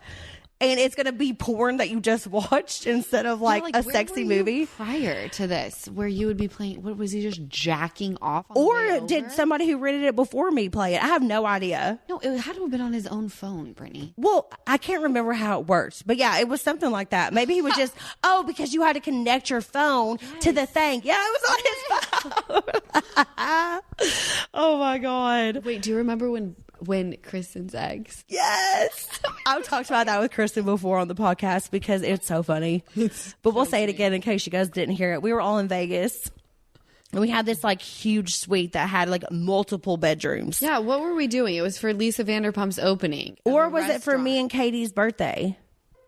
And it's going to be porn that you just watched instead of like a sexy movie. Prior to this, where you would be playing, what was he just jacking off? Or did somebody who rented it before me play it? I have no idea. No, it had to have been on his own phone, Brittany. Well, I can't remember how it worked, but yeah, it was something like that. Maybe he was just, because you had to connect your phone to the thing. Yeah, it was on his phone. Oh my God. Wait, do you remember when Kristen's ex? Yes. I've talked about that with Kristen before on the podcast because it's so funny. But we'll say it again in case you guys didn't hear it. We were all in Vegas. And we had this like huge suite that had like multiple bedrooms. Yeah, what were we doing? It was for Lisa Vanderpump's opening. Or was it for me and Katie's birthday?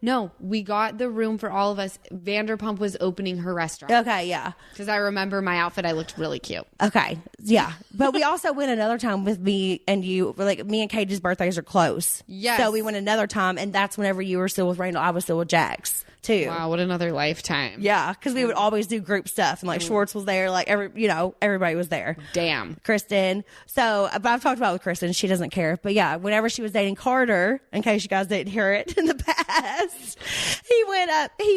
No, we got the room for all of us. Vanderpump was opening her restaurant. Okay, yeah. Because I remember my outfit, I looked really cute. Okay, yeah. But we also went another time with me and you. Like, me and Katie's birthdays are close. Yes. So we went another time, and that's whenever you were still with Randall. I was still with Jax, too. Wow, what another lifetime. Yeah, because we would always do group stuff. And, like, Schwartz was there. Like, everybody was there. Damn. Kristen. So, but I've talked about it with Kristen. She doesn't care. But, yeah, whenever she was dating Carter, in case you guys didn't hear it in the past, he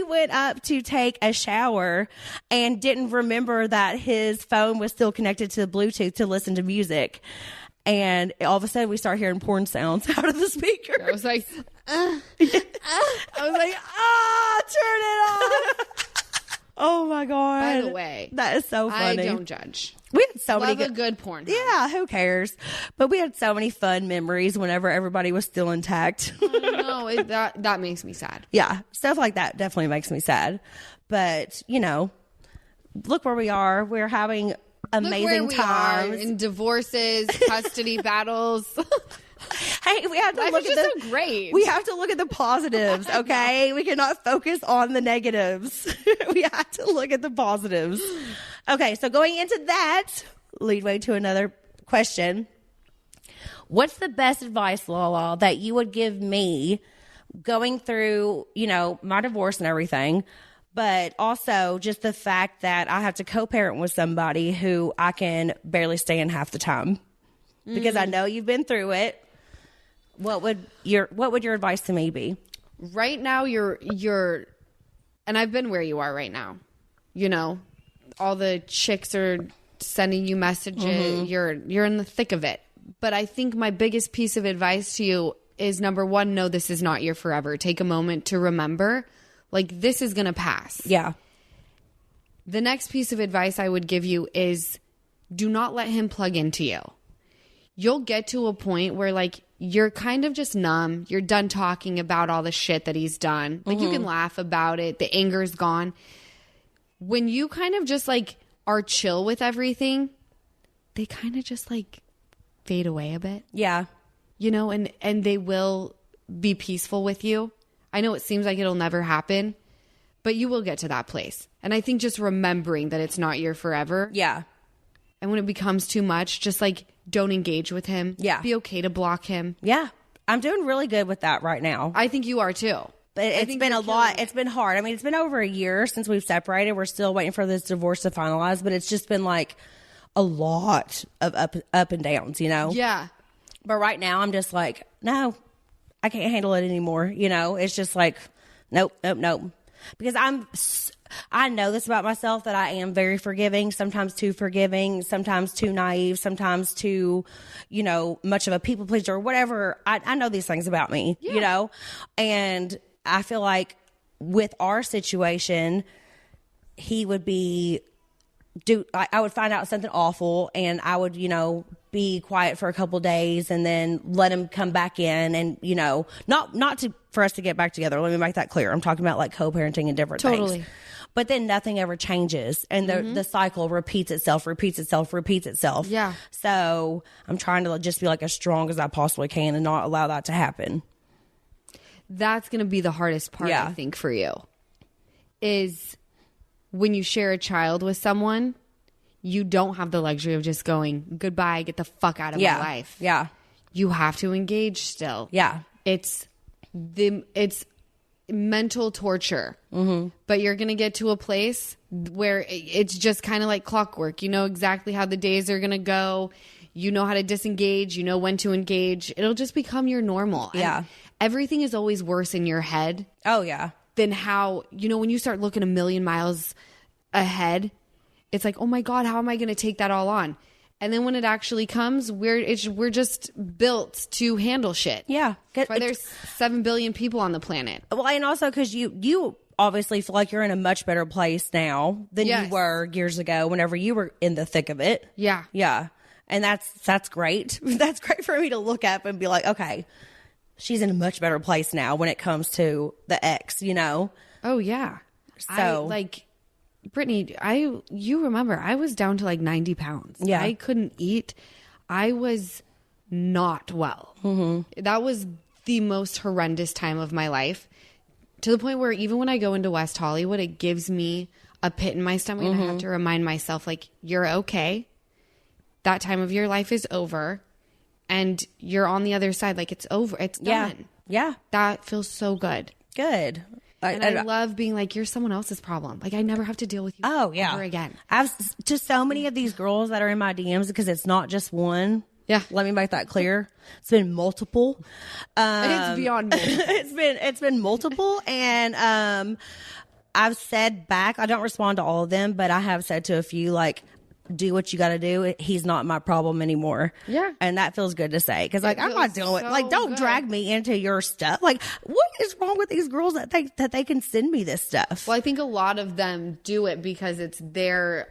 went up to take a shower and didn't remember that his phone was still connected to the Bluetooth to listen to music. And all of a sudden we start hearing porn sounds out of the speaker. I was like, turn it off. Oh my God. By the way, that is so funny. I don't judge. We had so many good porn. Yeah, who cares? But we had so many fun memories whenever everybody was still intact. No, that makes me sad. Yeah, stuff like that definitely makes me sad. But, look where we are. We're having amazing times. In divorces, custody battles. Hey, we have to Life look is at just so great. We have to look at the positives, okay? We cannot focus on the negatives. We have to look at the positives. Okay, so going into that, lead way to another question. What's the best advice, Lala, that you would give me going through, my divorce and everything, but also just the fact that I have to co-parent with somebody who I can barely stand half the time? Because I know you've been through it. What would your advice to me be? Right now, you're, and I've been where you are right now. All the chicks are sending you messages. Mm-hmm. You're in the thick of it. But I think my biggest piece of advice to you is, number one, no, this is not your forever. Take a moment to remember, like, this is going to pass. Yeah. The next piece of advice I would give you is, do not let him plug into you. You'll get to a point where, like, you're kind of just numb. You're done talking about all the shit that he's done. Like, you can laugh about it. The anger's gone. When you kind of just, like, are chill with everything, they kind of just, like, fade away a bit. Yeah. And they will be peaceful with you. I know it seems like it'll never happen, but you will get to that place. And I think just remembering that it's not your forever. Yeah. And when it becomes too much, just, like, don't engage with him. Yeah. Be okay to block him. Yeah. I'm doing really good with that right now. I think you are too. But it's been a lot. It's been hard. I mean, it's been over a year since we've separated. We're still waiting for this divorce to finalize, but it's just been like a lot of up and downs, Yeah. But right now I'm just like, no, I can't handle it anymore. It's just like, nope. Because I know this about myself, that I am very forgiving, sometimes too forgiving, sometimes too naive, sometimes too, much of a people pleaser or whatever. I know these things about me, and I feel like with our situation, he would I would find out something awful and I would, be quiet for a couple days and then let him come back in and, not for us to get back together. Let me make that clear. I'm talking about like co-parenting and different things. but then nothing ever changes. And the cycle repeats itself. Yeah. So I'm trying to just be like as strong as I possibly can and not allow that to happen. That's going to be the hardest part, I think, for you, is when you share a child with someone, you don't have the luxury of just going, goodbye, get the fuck out of my life. Yeah. You have to engage still. Yeah. It's mental torture. But you're going to get to a place where it's just kind of like clockwork. You know exactly how the days are going to go. You know how to disengage. You know when to engage. It'll just become your normal. Yeah. And everything is always worse in your head. Oh, yeah. Than how, when you start looking a million miles ahead, it's like, oh my God, how am I going to take that all on? And then when it actually comes, we're just built to handle shit. Yeah. That's why there's 7 billion people on the planet. Well, and also because you obviously feel like you're in a much better place now than you were years ago whenever you were in the thick of it. Yeah. Yeah. And that's great. That's great for me to look up and be like, okay, she's in a much better place now when it comes to the ex, Oh, yeah. So, Brittany, you remember, I was down to like 90 pounds. Yeah. I couldn't eat. I was not well. That was the most horrendous time of my life, to the point where even when I go into West Hollywood, it gives me a pit in my stomach and I have to remind myself, like, you're okay. That time of your life is over and you're on the other side. Like, it's over. It's done. Yeah. That feels so good. Good. And I love being like, you're someone else's problem. Like, I never have to deal with you ever again. I've just so many of these girls that are in my DMs, because it's not just one. Yeah. Let me make that clear. It's been multiple. It's beyond multiple. It's been multiple. And I've said back, I don't respond to all of them, but I have said to a few, like, do what you got to do. He's not my problem anymore. Yeah. And that feels good to say. Because, like, I'm not doing it. Like, don't good. drag me into your stuff. Like, what is wrong with these girls that think that they can send me this stuff? Well, I think a lot of them do it because it's their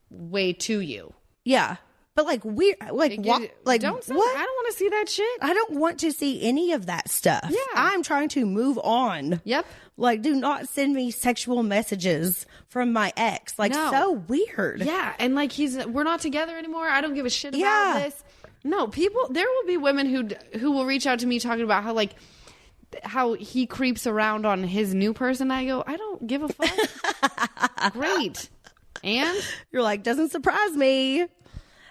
way to you. Yeah. But, like, weird. Like, what? Like, what? I don't want to see that shit. I don't want to see any of that stuff. Yeah. I'm trying to move on. Yep. Like, do not send me sexual messages from my ex. Like, No. so weird. Yeah. And like, we're not together anymore. I don't give a shit about this. No, there will be women who will reach out to me talking about how he creeps around on his new person. I go, I don't give a fuck. Great. And You're like, doesn't surprise me.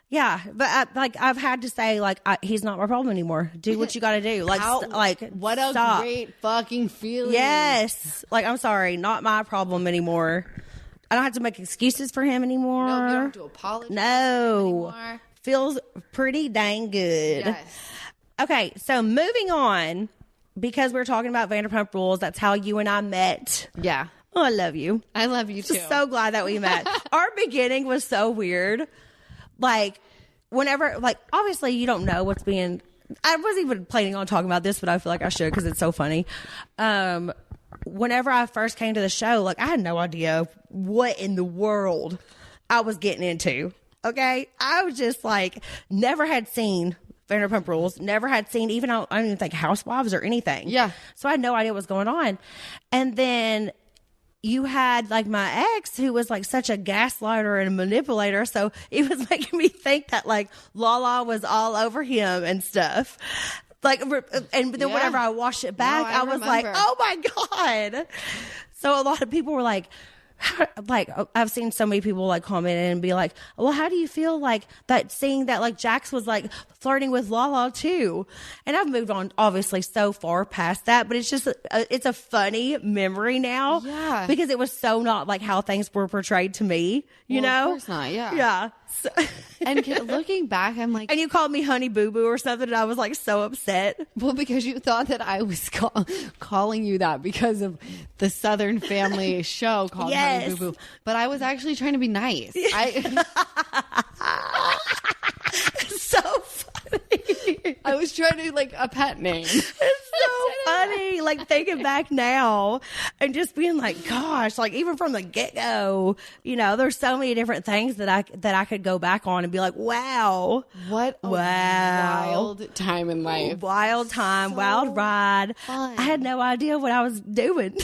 Yeah, but I've had to say, like, he's not my problem anymore. Do what you got to do. Like, what a stop. great fucking feeling. Yes. Like, I'm sorry, not my problem anymore. I don't have to make excuses for him anymore. No, you don't have to apologize. No. Anymore. Feels pretty dang good. Yes. Okay, so moving on, because we're talking about Vanderpump Rules, that's how you and I met. Yeah. Oh, I love you. I love you too. So glad that we met. Our beginning was so weird. Like, whenever, like, obviously you don't know what's being, I wasn't even planning on talking about this, but I feel like I should because it's so funny. Whenever I first came to the show, like, I had no idea what in the world I was getting into. Okay. I was just like, never had seen Vanderpump Rules, never had seen even, I don't even think Housewives or anything. Yeah. So I had no idea what was going on. And then you had like my ex who was like such a gaslighter and a manipulator. So it was making me think that like Lala was all over him and stuff. Like, and then whenever I watched it back, I was like, oh my God. So a lot of people were like, I've seen so many people like comment and be like, well, how do you feel like that, seeing that like Jax was like flirting with Lala too? And I've moved on obviously so far past that, but it's just, it's a funny memory now. Yeah. Because it was so not like how things were portrayed to me, you know? Of course not. Yeah. Yeah. So And looking back, I'm like, and you called me Honey Boo Boo or something, and I was like so upset. well, because you thought that I was calling you that because of the Southern Family show called Honey Boo Boo. But I was actually trying to be nice. So funny. I was trying to like a pet name. It's so funny, like thinking back now and just being like, gosh, like even from the get-go, you know, there's so many different things that I could go back on and be like, wow, What a wild time in life. Wild time, wild ride. fun. I had no idea what I was doing.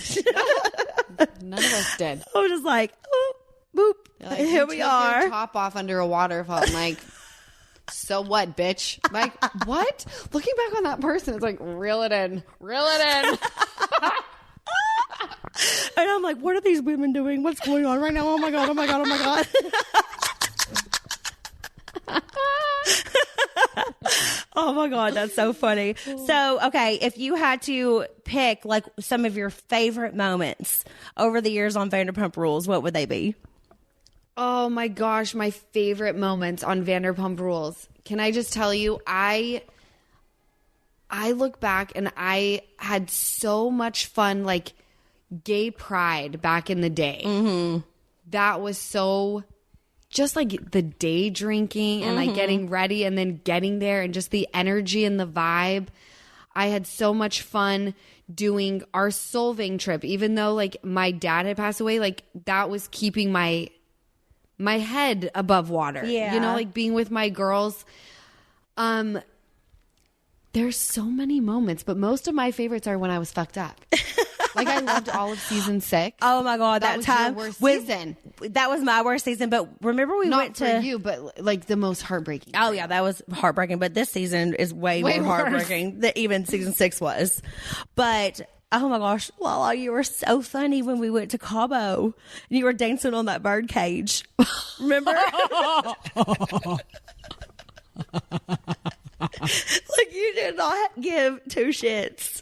None of us did. I was just like, oh, boop. Like, Here we are. Your top off under a waterfall. I'm like, so what, bitch? Like, what? Looking back on that person, it's like, reel it in. And I'm like, what are these women doing? What's going on right now? Oh my God. Oh my God, that's so funny. So, okay, if you had to pick like some of your favorite moments over the years on Vanderpump Rules, what would they be? Oh my gosh, my favorite moments on Vanderpump Rules. Can I just tell you, I look back and I had so much fun, like gay pride back in the day. Mm-hmm. That was so just like the day drinking and like getting ready and then getting there and just the energy and the vibe. I had so much fun doing our Solving trip, even though like my dad had passed away, like that was keeping my head above water. Yeah. You know, like being with my girls. There's so many moments, but most of my favorites are when I was fucked up. Like I loved all of season 6. Oh my God, that was time. your worst season. That was my worst season, but remember we Not went for to you, but like the most heartbreaking. Oh yeah, that was heartbreaking, but this season is way more worse. heartbreaking than even season 6 was. But oh my gosh, Lala, you were so funny when we went to Cabo and you were dancing on that bird cage. Remember? Like you did not give 2 shits.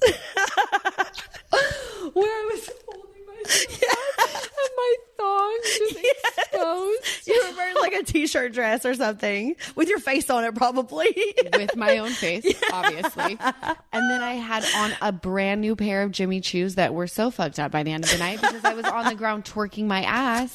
Where I was holding myself and my thongs just exposed. You were wearing like a t-shirt dress or something with your face on it, probably. With my own face, obviously. And then I had on a brand new pair of Jimmy Choos that were so fucked up by the end of the night because I was on the ground twerking my ass.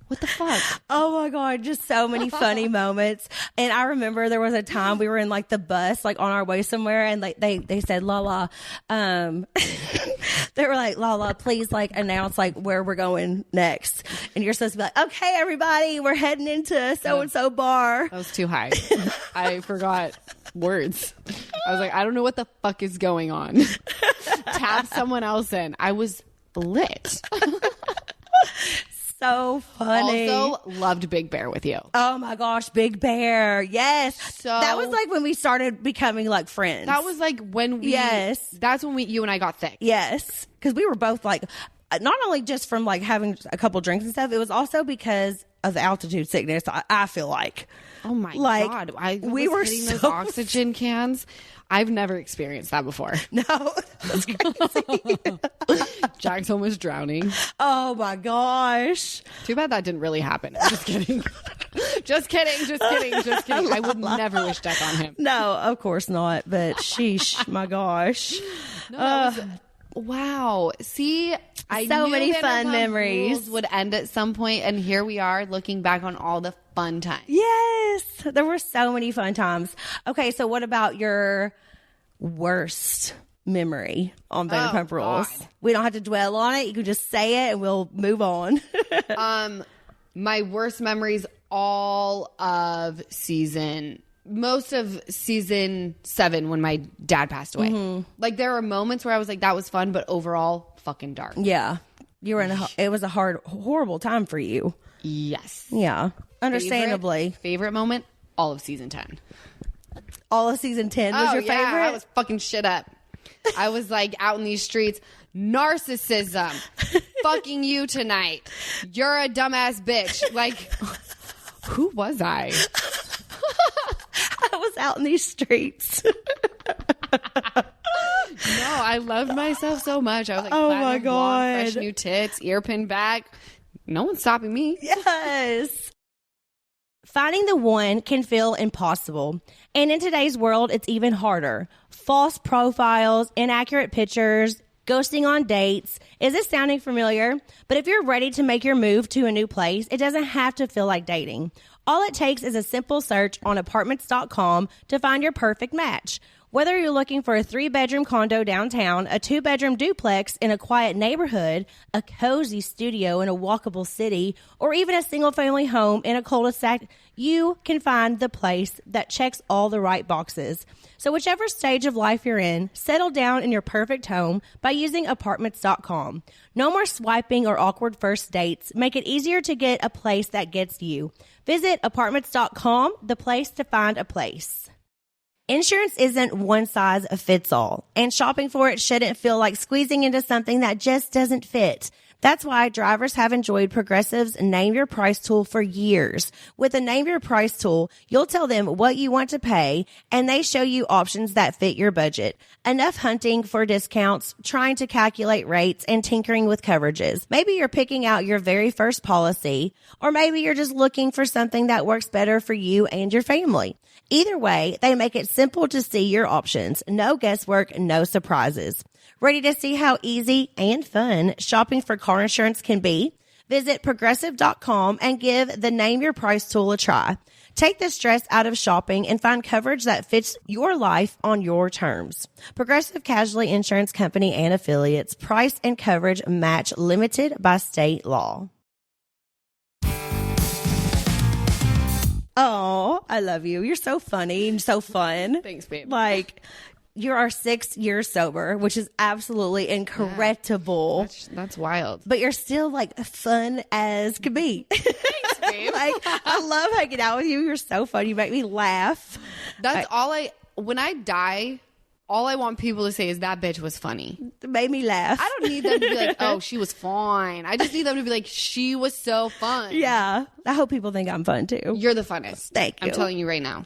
What the fuck? Oh my God, just so many funny moments. And I remember there was a time we were in like the bus, like on our way somewhere, and like they said, Lala, they were like, Lala, please like announce like where we're going next. And you're supposed to be like, okay, everybody, we're heading into so-and-so bar. That was too high. I forgot words. I was like, I don't know what the fuck is going on. Tap someone else in. I was lit. So funny. Also loved Big Bear with you. Oh my gosh, Big Bear. Yes. So that was like when we started becoming like friends. That was like when we Yes. That's when you and I got thick. Yes. Because we were both like, not only just from like having a couple drinks and stuff, it was also because of the altitude sickness, I feel like. Oh my like, God. We were hitting so those oxygen cans. I've never experienced that before. No, that's crazy. Jack's almost drowning. Oh my gosh. Too bad that didn't really happen. I'm just kidding. Just kidding. I would never wish death on him. No, of course not. But sheesh, my gosh. No, that was, wow. See, I so knew many Vanderpump fun memories Rules would end at some point, and here we are looking back on all the fun times. Yes, there were so many fun times. Okay, so what about your worst memory on Vanderpump Rules? God. We don't have to dwell on it. You can just say it and we'll move on. My worst memories, most of season 7 when my dad passed away. Mm-hmm. Like there were moments where I was like, that was fun, but overall fucking dark. Yeah. You were it was a horrible time for you. Yes. Yeah. Understandably. Favorite moment? All of season 10. All of season 10 was your favorite? I was fucking shit up. I was like out in these streets. Narcissism. Fucking you tonight. You're a dumbass bitch. Like, who was I? I was out in these streets. No, I loved myself so much. I was like, oh my God. Blonde, fresh new tits, ear pin back. No one's stopping me. Yes. Finding the one can feel impossible. And in today's world, it's even harder. False profiles, inaccurate pictures, ghosting on dates. Is this sounding familiar? But if you're ready to make your move to a new place, it doesn't have to feel like dating. All it takes is a simple search on apartments.com to find your perfect match. Whether you're looking for a 3-bedroom condo downtown, a 2-bedroom duplex in a quiet neighborhood, a cozy studio in a walkable city, or even a single-family home in a cul-de-sac, you can find the place that checks all the right boxes. So whichever stage of life you're in, settle down in your perfect home by using Apartments.com. No more swiping or awkward first dates. Make it easier to get a place that gets you. Visit Apartments.com, the place to find a place. Insurance isn't one size fits all, and shopping for it shouldn't feel like squeezing into something that just doesn't fit. That's why drivers have enjoyed Progressive's Name Your Price tool for years. With the Name Your Price tool, you'll tell them what you want to pay, and they show you options that fit your budget. Enough hunting for discounts, trying to calculate rates, and tinkering with coverages. Maybe you're picking out your very first policy, or maybe you're just looking for something that works better for you and your family. Either way, they make it simple to see your options. No guesswork, no surprises. Ready to see how easy and fun shopping for car insurance can be? Visit Progressive.com and give the Name Your Price tool a try. Take the stress out of shopping and find coverage that fits your life on your terms. Progressive Casualty Insurance Company and Affiliates. Price and coverage match limited by state law. Oh, I love you. You're so funny and so fun. Thanks, babe. Like, you are 6 years sober, which is absolutely incredible. That's wild. But you're still like fun as could be. Thanks, babe. Like, I love hanging out with you. You're so fun. You make me laugh. That's when I die, all I want people to say is that bitch was funny. It made me laugh. I don't need them to be like, oh, she was fine. I just need them to be like, she was so fun. Yeah. I hope people think I'm fun too. You're the funnest. Thank you. I'm telling you right now.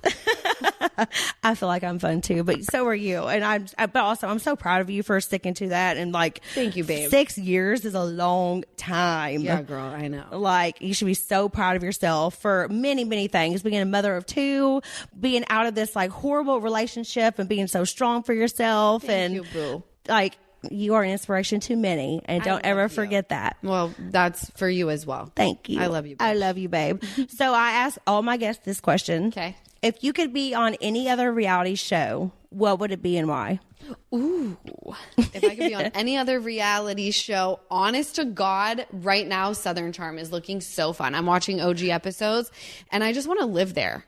I feel like I'm fun too, but so are you. And but also I'm so proud of you for sticking to that. And like, thank you, babe. 6 years is a long time. Yeah, girl, I know. Like, you should be so proud of yourself for many, many things. Being a mother of 2, being out of this like horrible relationship and being so strong for yourself. Thank you, boo. Like, you are an inspiration to many, and don't ever forget that. Well, that's for you as well. Thank you. I love you, babe. I love you, babe. So I asked all my guests this question. Okay. If you could be on any other reality show, what would it be and why? Ooh. If I could be on any other reality show, honest to God, right now, Southern Charm is looking so fun. I'm watching OG episodes, and I just want to live there.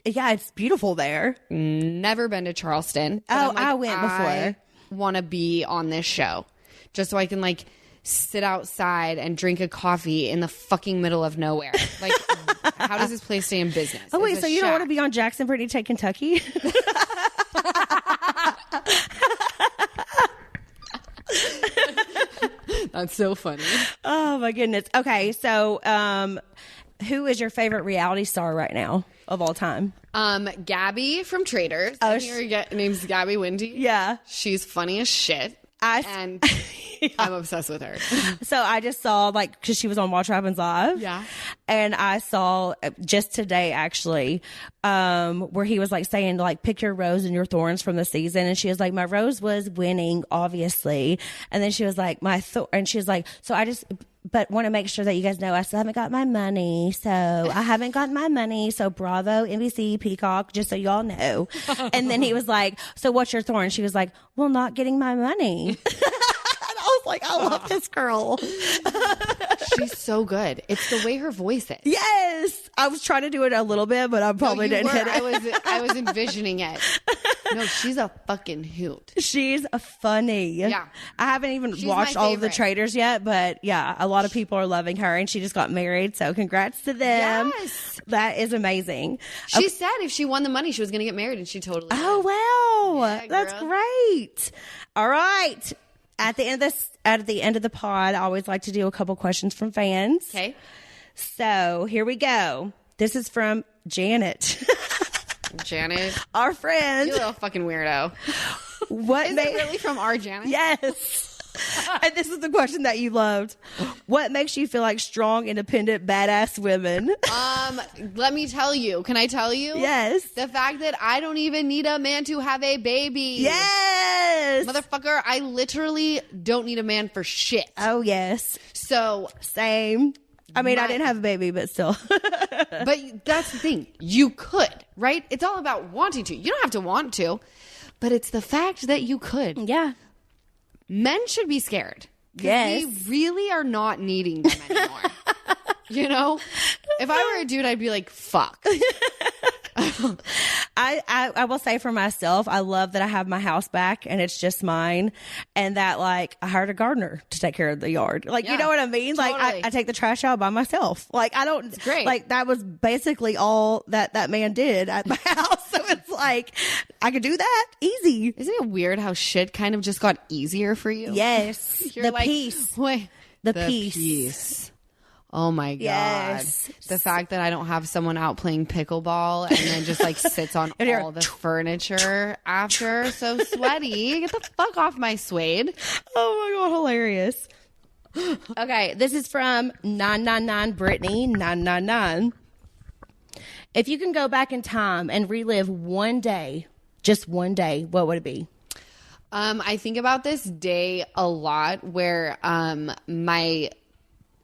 Yeah, it's beautiful there. Never been to Charleston. Oh, I went before. I want to be on this show just so I can like sit outside and drink a coffee in the fucking middle of nowhere. Like, how does this place stay in business? Oh, wait, so you don't want to be on Jackson Brittany Take Kentucky? That's so funny. Oh, my goodness. Okay, so who is your favorite reality star right now of all time? Gabby from Traders. Oh, Her name's Gabby Windy. Yeah. She's funny as shit. And I'm obsessed with her. So I just saw, like, because she was on Watch What Happens Live. Yeah. And I saw just today, actually, where he was like saying, like, pick your rose and your thorns from the season. And she was like, my rose was winning, obviously. And then she was like, and she was like, so I just, but want to make sure that you guys know I still haven't got my money. So I haven't gotten my money. So Bravo, NBC, Peacock, just so y'all know. And then he was like, so what's your thorn? She was like, well, not getting my money. And I was like, I love this girl. She's so good. It's the way her voice is. Yes. I was trying to do it a little bit, but I probably didn't hit it. I was envisioning it. No, she's a fucking hoot. She's funny. Yeah. I haven't even watched all of the Traders yet, but yeah, a lot of people are loving her, and she just got married. So congrats to them. Yes. That is amazing. She said if she won the money, she was going to get married, and she totally did. Oh, wow. Yeah, that's great. All right. At the end of the pod, I always like to do a couple questions from fans. Okay. So here we go. This is from Janet. Janet. Our friend. You little fucking weirdo. What is it really from our Janet? Yes. And this is the question that you loved. What makes you feel like strong, independent, badass women? Let me tell you. Can I tell you? Yes. The fact that I don't even need a man to have a baby. Yes. Motherfucker, I literally don't need a man for shit. Oh, yes. So. Same. I mean, I didn't have a baby, but still. But that's the thing. You could, right? It's all about wanting to. You don't have to want to. But it's the fact that you could. Yeah. Men should be scared. Yes. We really are not needing them anymore. You know? If I were a dude, I'd be like, fuck. I will say for myself, I love that I have my house back and it's just mine, and that like I hired a gardener to take care of the yard. Like, you know what I mean? Totally. Like I take the trash out by myself. Like I don't, it's great. Like that was basically all that man did at my house. So it's like, I could do that easy. Isn't it weird how shit kind of just got easier for you? Yes. You're the peace. Wait, the peace. Oh my God. Yes. The fact that I don't have someone out playing pickleball and then just like sits on all the furniture after. So sweaty. Get the fuck off my suede. Oh my God. Hilarious. Okay. This is from 999 Brittany 999. If you can go back in time and relive one day, just one day, what would it be? I think about this day a lot where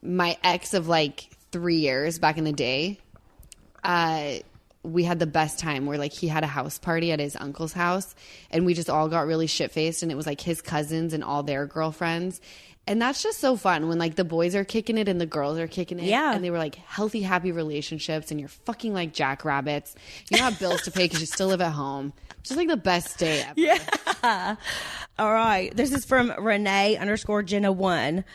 my ex of like 3 years back in the day, we had the best time where like he had a house party at his uncle's house and we just all got really shit-faced, and it was like his cousins and all their girlfriends. And that's just so fun when like the boys are kicking it and the girls are kicking it. Yeah. And they were like healthy, happy relationships, and you're fucking like jackrabbits. You don't have bills to pay because you still live at home. Just like the best day ever. Yeah. All right. This is from Renee_Jenna1.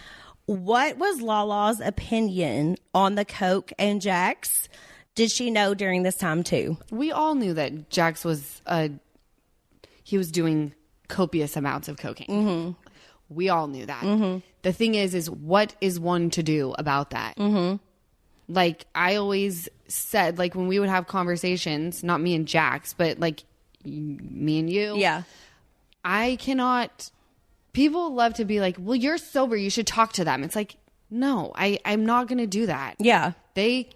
What was Lala's opinion on the Coke and Jax? Did she know during this time too? We all knew that Jax was he was doing copious amounts of cocaine. Mm-hmm. We all knew that. Mm-hmm. The thing is what is one to do about that? Mm-hmm. Like I always said, like when we would have conversations, not me and Jax, but like me and you. Yeah. I cannot. People love to be like, well, you're sober, you should talk to them. It's like, no, I'm not going to do that. Yeah. They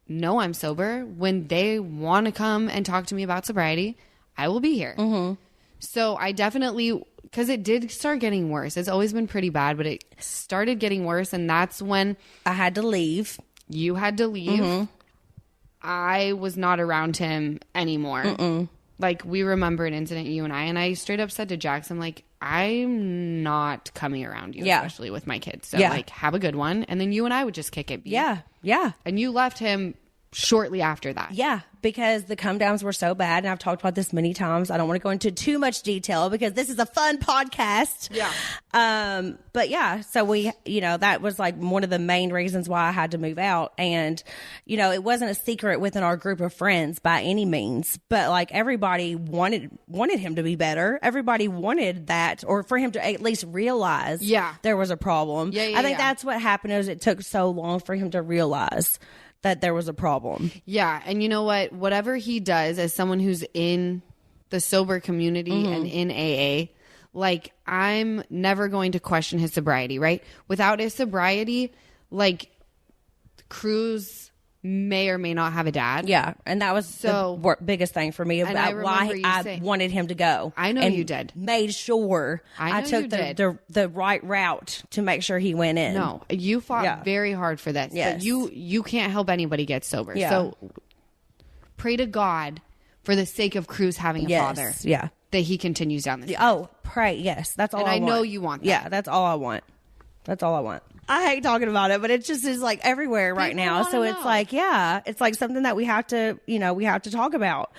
know I'm sober. When they want to come and talk to me about sobriety, I will be here. Mm-hmm. So I definitely, because it did start getting worse. It's always been pretty bad, but it started getting worse. And that's when I had to leave. You had to leave. Mm-hmm. I was not around him anymore. Mm-mm. Like, we remember an incident, you and I straight up said to Jax, I'm like, I'm not coming around you, especially with my kids. So, like, have a good one. And then you and I would just kick it. Yeah, yeah. And you left him shortly after that. Yeah, because the come downs were so bad, and I've talked about this many times. I don't want to go into too much detail because this is a fun podcast. Yeah. But yeah, so we, that was like one of the main reasons why I had to move out. And, it wasn't a secret within our group of friends by any means, but like everybody wanted him to be better. Everybody wanted that, or for him to at least realize there was a problem. I think that's what happened is it took so long for him to realize that there was a problem. Yeah. And you know what? Whatever he does as someone who's in the sober community and in AA, like, I'm never going to question his sobriety, right? Without his sobriety, like, Cruz may or may not have a dad. Yeah. And that was the biggest thing for me about why I wanted him to go. I know you did. Made sure I took the right route to make sure he went in. No, you fought very hard for this. Yes. But you can't help anybody get sober. Yeah. So pray to God for the sake of Cruz having a father. Yeah. That he continues down this path. Oh, pray. Yes. That's all I want. And I know you want that. Yeah. That's all I want. That's all I want. I hate talking about it, but it just is like everywhere right now. So it's like, it's like something that we have to, we have to talk about.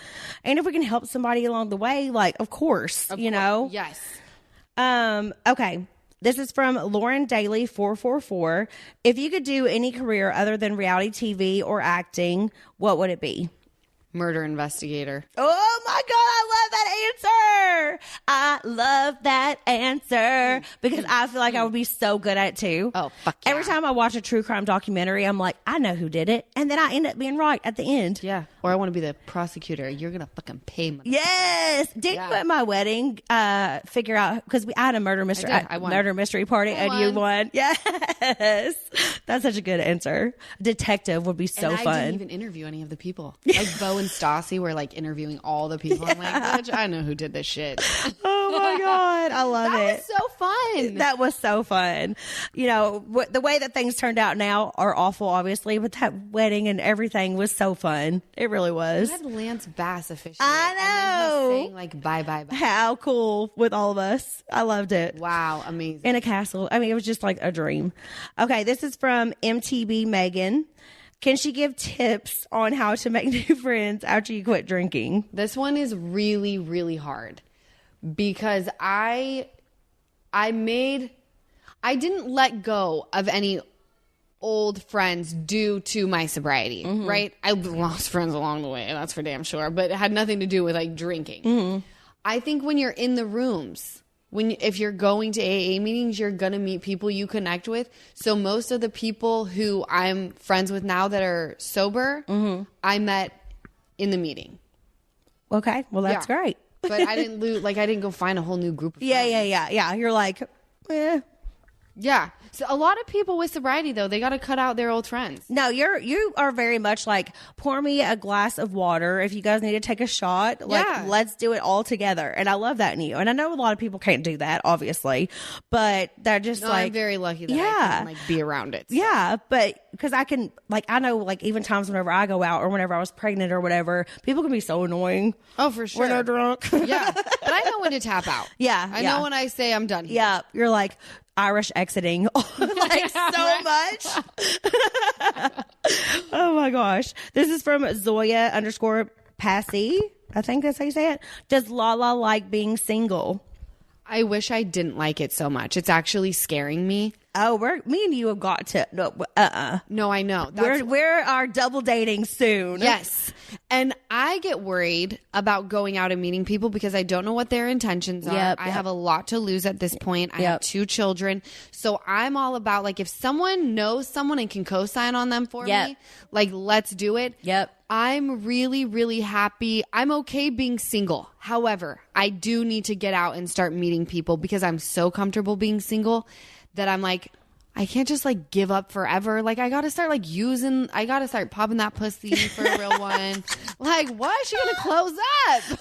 And if we can help somebody along the way, like, of course. Yes. Okay. This is from Lauren Daly 444. If you could do any career other than reality TV or acting, what would it be? Murder investigator. Oh my God, I love that answer because I feel like I would be so good at it too. Oh, fuck yeah. Every time I watch a true crime documentary, I'm like, I know who did it. And then I end up being right at the end. Yeah. Or I want to be the prosecutor. You're going to fucking pay me. Yes. Did you at my wedding figure out, because I had a murder mystery party and you won. Yes. That's such a good answer. Detective would be so fun. I didn't even interview any of the people. Like Bo and Stassi were like interviewing all the people. I'm like, bitch, I know who did this shit. Oh my God. I love it. That was so fun. fun. That was so fun. You know, the way that things turned out now are awful, obviously, but that wedding and everything was so fun. It really was. We had Lance Bass officially. I know. And then he's saying like bye, bye, bye. How cool with all of us. I loved it. Wow, amazing. In a castle. I mean, it was just like a dream. Okay, this is from MTB Megan. Can she give tips on how to make new friends after you quit drinking? This one is really, really hard because I didn't let go of any old friends due to my sobriety, right? I lost friends along the way, that's for damn sure, but it had nothing to do with like drinking. I think when you're in the rooms, if you're going to AA meetings, you're going to meet people you connect with. So most of the people who I'm friends with now that are sober, I met in the meeting. Okay. Well, that's great. But I didn't go find a whole new group of friends. Yeah. You're like, eh. Yeah. So a lot of people with sobriety, though, they got to cut out their old friends. No, you are very much like, pour me a glass of water. If you guys need to take a shot, like, let's do it all together. And I love that in you. And I know a lot of people can't do that, obviously, but they're just I'm very lucky that I can like be around it. So. Yeah, but because I can, like, I know, like, even times whenever I go out or whenever I was pregnant or whatever, people can be so annoying. Oh, for sure. When they're drunk. Yeah. But I know when to tap out. Yeah. I know when I say I'm done here. Yeah. You're like Irish exiting like so much. Oh my gosh. This is from Zoya_Passy. I think that's how you say it. Does Lala like being single? I wish I didn't like it so much. It's actually scaring me. Oh, me and you have got to No, I know. We are double dating soon. Yes. And I get worried about going out and meeting people because I don't know what their intentions are. I have a lot to lose at this point. I have 2 children. So I'm all about, like, if someone knows someone and can co-sign on them for me, like, let's do it. Yep. I'm really, really happy. I'm okay being single. However, I do need to get out and start meeting people because I'm so comfortable being single that I'm like, I can't just like give up forever. Like I got to start I got to start popping that pussy for a real one. Like, why is she going to close up?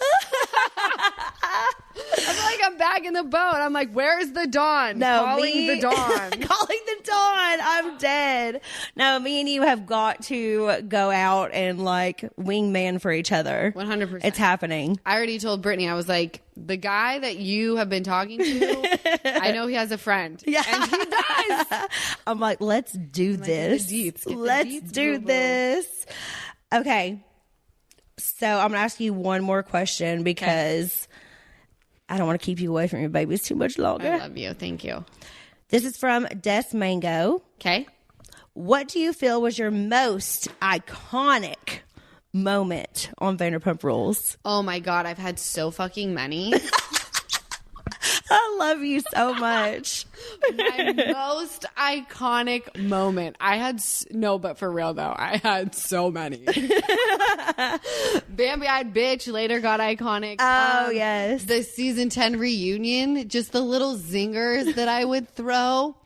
I feel like I'm back in the boat. I'm like, where's the dawn? Calling the dawn. Calling the dawn. I'm dead. No, me and you have got to go out and like wingman for each other. 100%. It's happening. I already told Brittany, I was like, the guy that you have been talking to, I know he has a friend. Yeah. And he does. I'm like, let's do this. Let's do this. Okay. So I'm going to ask you one more question because I don't want to keep you away from your babies too much longer. I love you. Thank you. This is from Des Mango. Okay. What do you feel was your most iconic moment on Vanderpump Rules? Oh my God, I've had so fucking many. I love you so much. My most iconic moment. But for real though, I had so many. Bambi-eyed bitch later got iconic. Oh, yes. The season 10 reunion, just the little zingers that I would throw.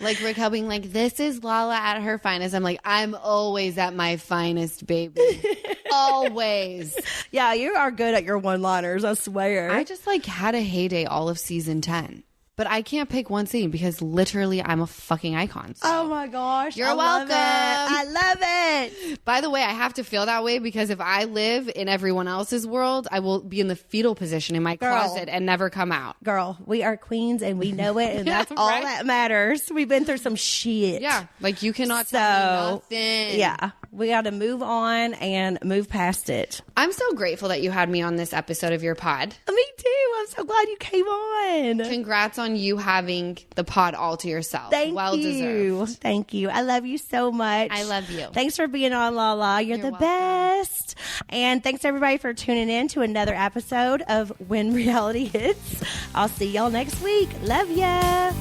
Like Raquel being like, this is Lala at her finest. I'm like, I'm always at my finest, baby. Always. Yeah, you are good at your one-liners, I swear. I just like had a heyday all of season 10. But I can't pick one scene because literally I'm a fucking icon. So. Oh my gosh. You're welcome. I love it. By the way, I have to feel that way because if I live in everyone else's world, I will be in the fetal position in my closet and never come out. Girl, we are queens and we know it, and that's all that matters. We've been through some shit. Yeah, like you cannot tell me nothing. Yeah, we got to move on and move past it. I'm so grateful that you had me on this episode of your pod. Me too. I'm so glad you came on. Congrats on you having the pod all to yourself. Thank well you. Deserved. Thank you. I love you so much. I love you. Thanks for being on, Lala. You're the best. And thanks everybody for tuning in to another episode of When Reality Hits. I'll see y'all next week. Love ya.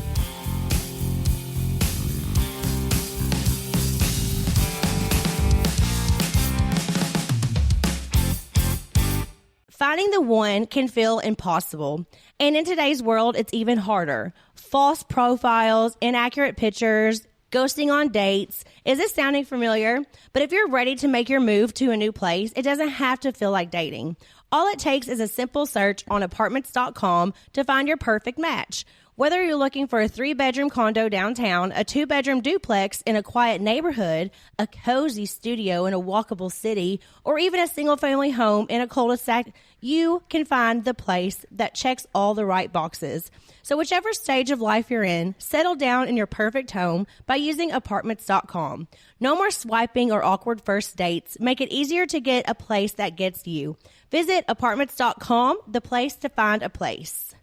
Finding the one can feel impossible. And in today's world, it's even harder. False profiles, inaccurate pictures, ghosting on dates. Is this sounding familiar? But if you're ready to make your move to a new place, it doesn't have to feel like dating. All it takes is a simple search on apartments.com to find your perfect match. Whether you're looking for a 3-bedroom condo downtown, a 2-bedroom duplex in a quiet neighborhood, a cozy studio in a walkable city, or even a single-family home in a cul-de-sac, you can find the place that checks all the right boxes. So whichever stage of life you're in, settle down in your perfect home by using Apartments.com. No more swiping or awkward first dates. Make it easier to get a place that gets you. Visit Apartments.com, the place to find a place.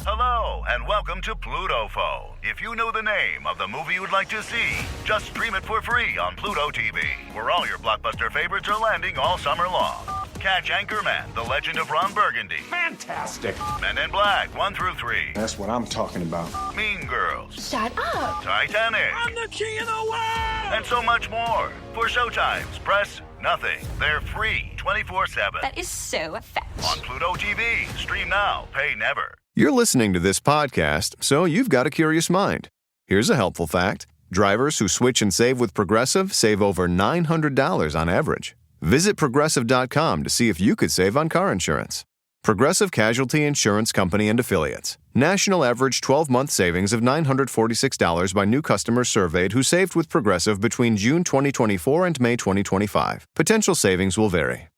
Hello, and welcome to Pluto Phone. If you know the name of the movie you would like to see, just stream it for free on Pluto TV, where all your blockbuster favorites are landing all summer long. Catch Anchorman, The Legend of Ron Burgundy. Fantastic. Men in Black, 1 through 3. That's what I'm talking about. Mean Girls. Shut up. Titanic. I'm the king of the world. And so much more. For showtimes, press nothing. They're free 24/7. That is so fetch. On Pluto TV. Stream now. Pay never. You're listening to this podcast, so you've got a curious mind. Here's a helpful fact. Drivers who switch and save with Progressive save over $900 on average. Visit Progressive.com to see if you could save on car insurance. Progressive Casualty Insurance Company and Affiliates. National average 12-month savings of $946 by new customers surveyed who saved with Progressive between June 2024 and May 2025. Potential savings will vary.